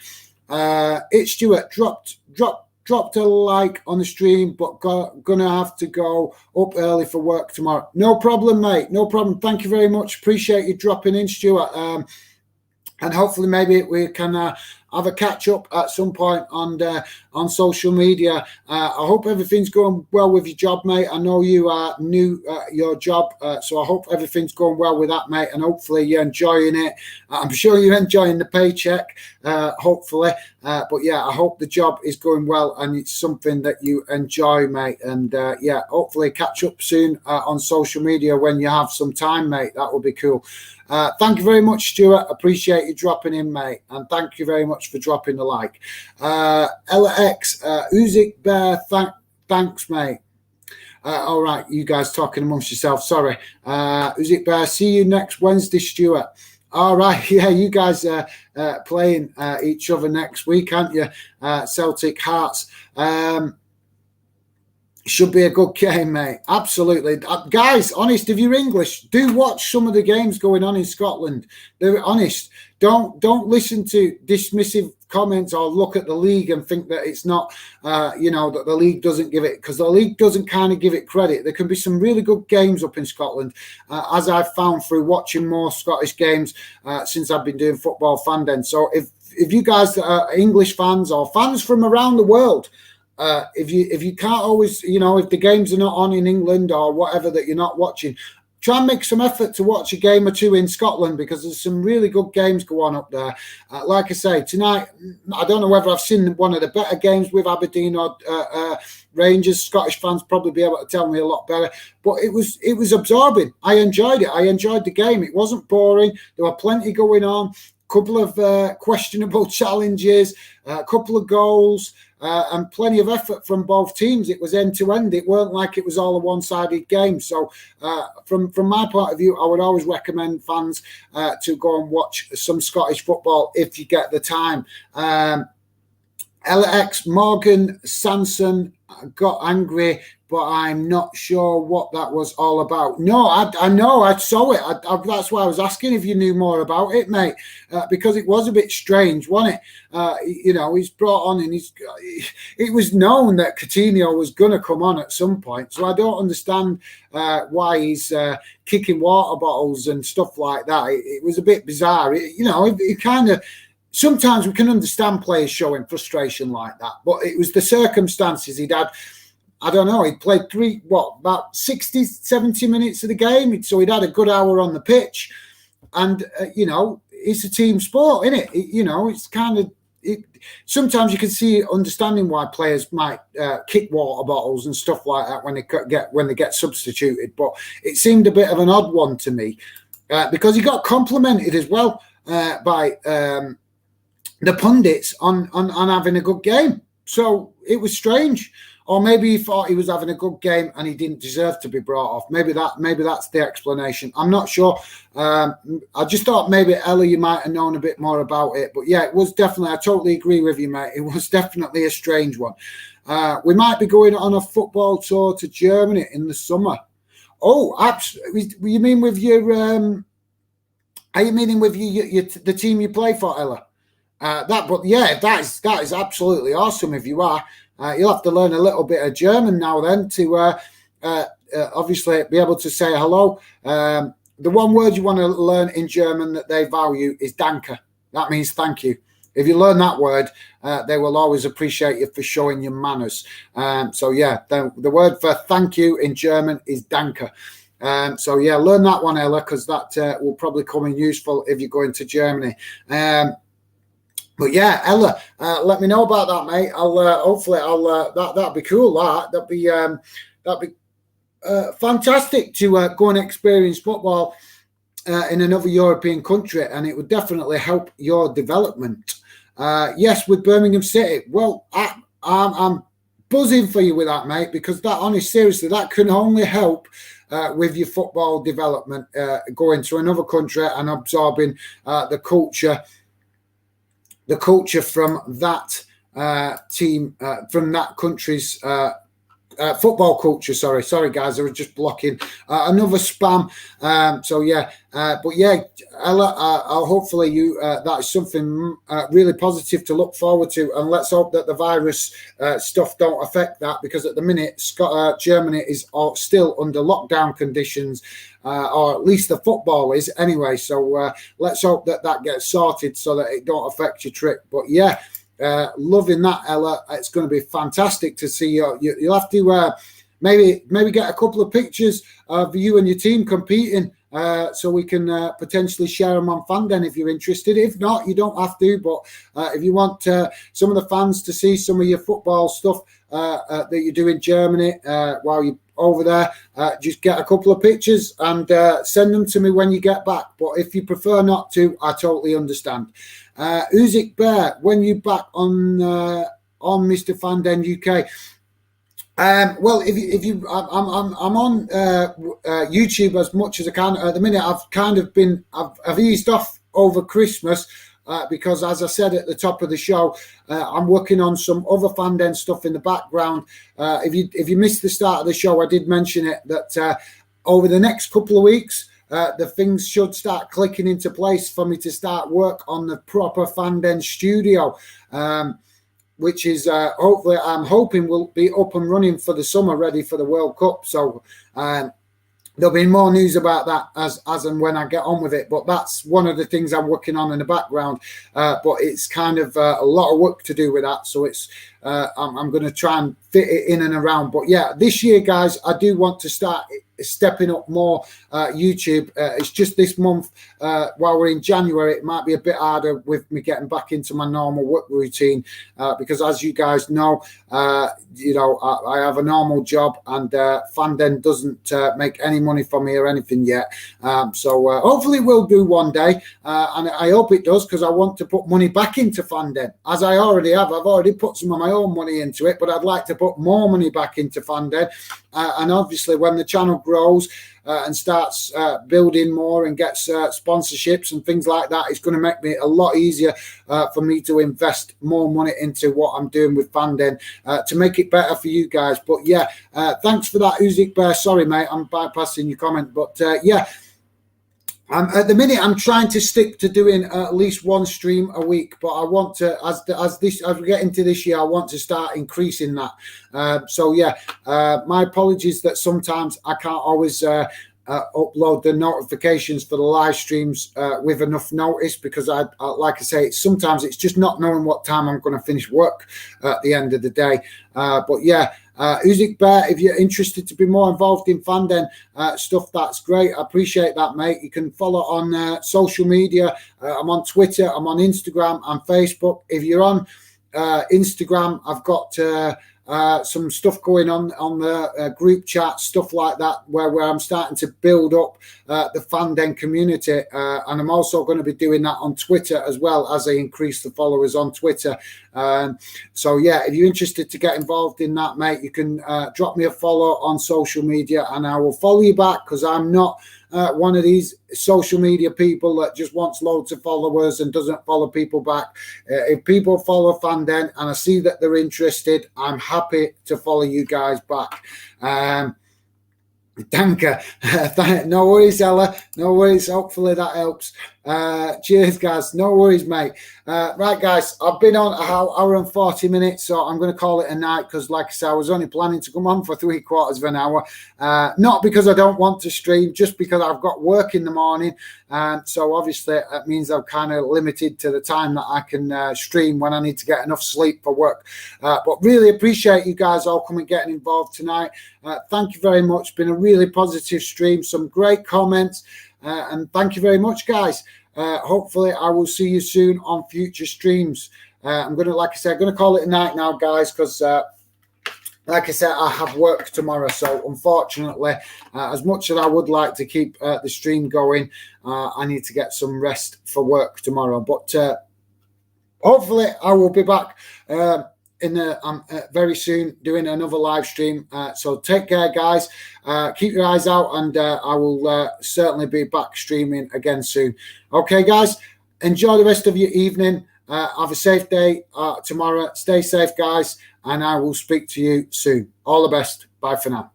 It's Stuart dropped a like on the stream, but gonna have to go up early for work tomorrow. No problem, mate. No problem. Thank you very much. Appreciate you dropping in, Stuart. And hopefully maybe we can have a catch up at some point on social media. I hope everything's going well with your job, mate. I know you are new at your job, so I hope everything's going well with that, mate. And hopefully you're enjoying it. I'm sure you're enjoying the paycheck, hopefully. But yeah, I hope the job is going well and it's something that you enjoy, mate. And yeah, hopefully catch up soon on social media when you have some time, mate. That would be cool. Thank you very much, Stuart. Appreciate you dropping in, mate. And thank you very much for dropping the like. Ella X, Usyk Bear, thanks, mate. All right, you guys talking amongst yourself. Sorry. Usyk Bear, see you next Wednesday, Stuart. All right, yeah, you guys are playing each other next week, aren't you? Celtic Hearts. Should be a good game, mate. Absolutely. Guys, honest, if you're English, do watch some of the games going on in Scotland. They're honest. Don't listen to dismissive comments or look at the league and think that it's not, that the league doesn't give it, because the league doesn't kind of give it credit. There can be some really good games up in Scotland, as I've found through watching more Scottish games since I've been doing Football Fan Den. So if you guys are English fans or fans from around the world, if you can't always, if the games are not on in England or whatever that you're not watching, try and make some effort to watch a game or two in Scotland, because there's some really good games go on up there. Like I say, tonight, I don't know whether I've seen one of the better games with Aberdeen or Rangers. Scottish fans probably be able to tell me a lot better, but it was absorbing. I enjoyed it. I enjoyed the game. It wasn't boring. There were plenty going on. Couple of questionable challenges, a couple of goals, and plenty of effort from both teams. It was end to end. It weren't like it was all a one-sided game. So from my point of view, I would always recommend fans to go and watch some Scottish football if you get the time. LX Morgan Sanson got angry, but I'm not sure what that was all about. No, I know, I saw it. That's why I was asking if you knew more about it, mate, because it was a bit strange, wasn't it? He's brought on, and it was known that Coutinho was going to come on at some point, so I don't understand why he's kicking water bottles and stuff like that. It was a bit bizarre. It kind of... Sometimes we can understand players showing frustration like that, but it was the circumstances. He'd had, I don't know, he'd played about 60, 70 minutes of the game, so he'd had a good hour on the pitch. And, it's a team sport, isn't it? It's kind of... sometimes you can see understanding why players might kick water bottles and stuff like that when they get substituted. But it seemed a bit of an odd one to me, because he got complimented as well by... the pundits on having a good game. So it was strange. Or maybe he thought he was having a good game and he didn't deserve to be brought off. Maybe that's the explanation. I'm not sure. I just thought maybe, Ella, you might have known a bit more about it. But yeah, it was definitely... I totally agree with you, mate. It was definitely a strange one. We might be going on a football tour to Germany in the summer. Oh, absolutely. You mean with your... are you meaning with the team you play for, Ella? That is absolutely awesome. If you are, you'll have to learn a little bit of German now then to obviously be able to say hello. The one word you want to learn in German that they value is danke. That means thank you. If you learn that word, they will always appreciate you for showing your manners. The word for thank you in German is danke. Learn that one, Ella, because that will probably come in useful if you're going to Germany. But yeah, Ella, let me know about that, mate. That'd be cool. That'd be fantastic to go and experience football in another European country, and it would definitely help your development. Yes, with Birmingham City. Well, I'm buzzing for you with that, mate, because seriously, that can only help with your football development, going to another country and absorbing the culture from that team, from that country's football culture. Sorry, guys, I was just blocking another spam. But yeah, Ella, hopefully that is something really positive to look forward to, and let's hope that the virus stuff don't affect that, because at the minute Germany is still under lockdown conditions, or at least the football is anyway. So let's hope that gets sorted so that it don't affect your trip. But yeah. Loving that, Ella. It's going to be fantastic to see you. You'll have to maybe get a couple of pictures of you and your team competing, so we can potentially share them on Fanden if you're interested. If not, you don't have to. But if you want some of the fans to see some of your football stuff that you do in Germany while you're over there, just get a couple of pictures and send them to me when you get back. But if you prefer not to, I totally understand. Uzik Bear, when you back on Mr. Fanden UK? Well, if you, I'm on YouTube as much as I can at the minute. I've eased off over Christmas because, as I said at the top of the show, I'm working on some other Fanden stuff in the background. If you missed the start of the show, I did mention it that over the next couple of weeks, the things should start clicking into place for me to start work on the proper Fanden studio, which is I'm hoping will be up and running for the summer, ready for the World Cup. So there'll be more news about that as and when I get on with it. But that's one of the things I'm working on in the background. But it's kind of a lot of work to do with that. So it's I'm going to try and fit it in and around. But yeah, this year, guys, I do want to start stepping up more YouTube. It's just this month, while we're in January, it might be a bit harder with me getting back into my normal work routine because, as you guys know, I have a normal job, and Fanden doesn't make any money for me or anything yet. So hopefully we'll do one day, and I hope it does, because I want to put money back into Fanden, as I already have. I've already put some of my own money into it, but I'd like to put more money back into Fanden. And obviously, when the channel grows and starts building more and gets sponsorships and things like that, it's going to make me a lot easier for me to invest more money into what I'm doing with Fanden to make it better for you guys. But yeah, thanks for that, Uzik Bear. Sorry, mate, I'm bypassing your comment, but yeah. At the minute, I'm trying to stick to doing at least one stream a week, but I want to, as we get into this year, I want to start increasing that. So yeah, my apologies that sometimes I can't always upload the notifications for the live streams with enough notice, because I like I say, sometimes it's just not knowing what time I'm going to finish work at the end of the day. But yeah. Uzik Bear, if you're interested to be more involved in Fanden stuff, that's great. I appreciate that, mate. You can follow on social media. I'm on Twitter, I'm on Instagram and Facebook. If you're on Instagram, I've got some stuff going on the group chat, stuff like that, where I'm starting to build up the Fanden community, and I'm also going to be doing that on Twitter as well, as I increase the followers on Twitter. So yeah, if you're interested to get involved in that, mate, you can drop me a follow on social media, and I will follow you back, because I'm not one of these social media people that just wants loads of followers and doesn't follow people back. If people follow Fanden and I see that they're interested, I'm happy to follow you guys back. Danke. No worries, Ella. No worries. Hopefully that helps. Cheers, guys. No worries, mate. Right, guys, I've been on an hour and 40 minutes, so I'm going to call it a night, because, like I said, I was only planning to come on for 3/4 of an hour. Not because I don't want to stream, just because I've got work in the morning. So obviously that means I'm kind of limited to the time that I can stream when I need to get enough sleep for work. But really appreciate you guys all coming, getting involved tonight. Thank you very much. It's been a really positive stream, some great comments, and thank you very much, guys. Hopefully I will see you soon on future streams. I'm going to, like I said, I'm going to call it a night now, guys, because like I said, I have work tomorrow. So unfortunately, as much as I would like to keep the stream going, I need to get some rest for work tomorrow. But hopefully I will be back very soon doing another live stream. So take care, guys. Keep your eyes out, and I will certainly be back streaming again soon. Okay, guys, enjoy the rest of your evening. Have a safe day tomorrow. Stay safe, guys, and I will speak to you soon. All the best. Bye for now.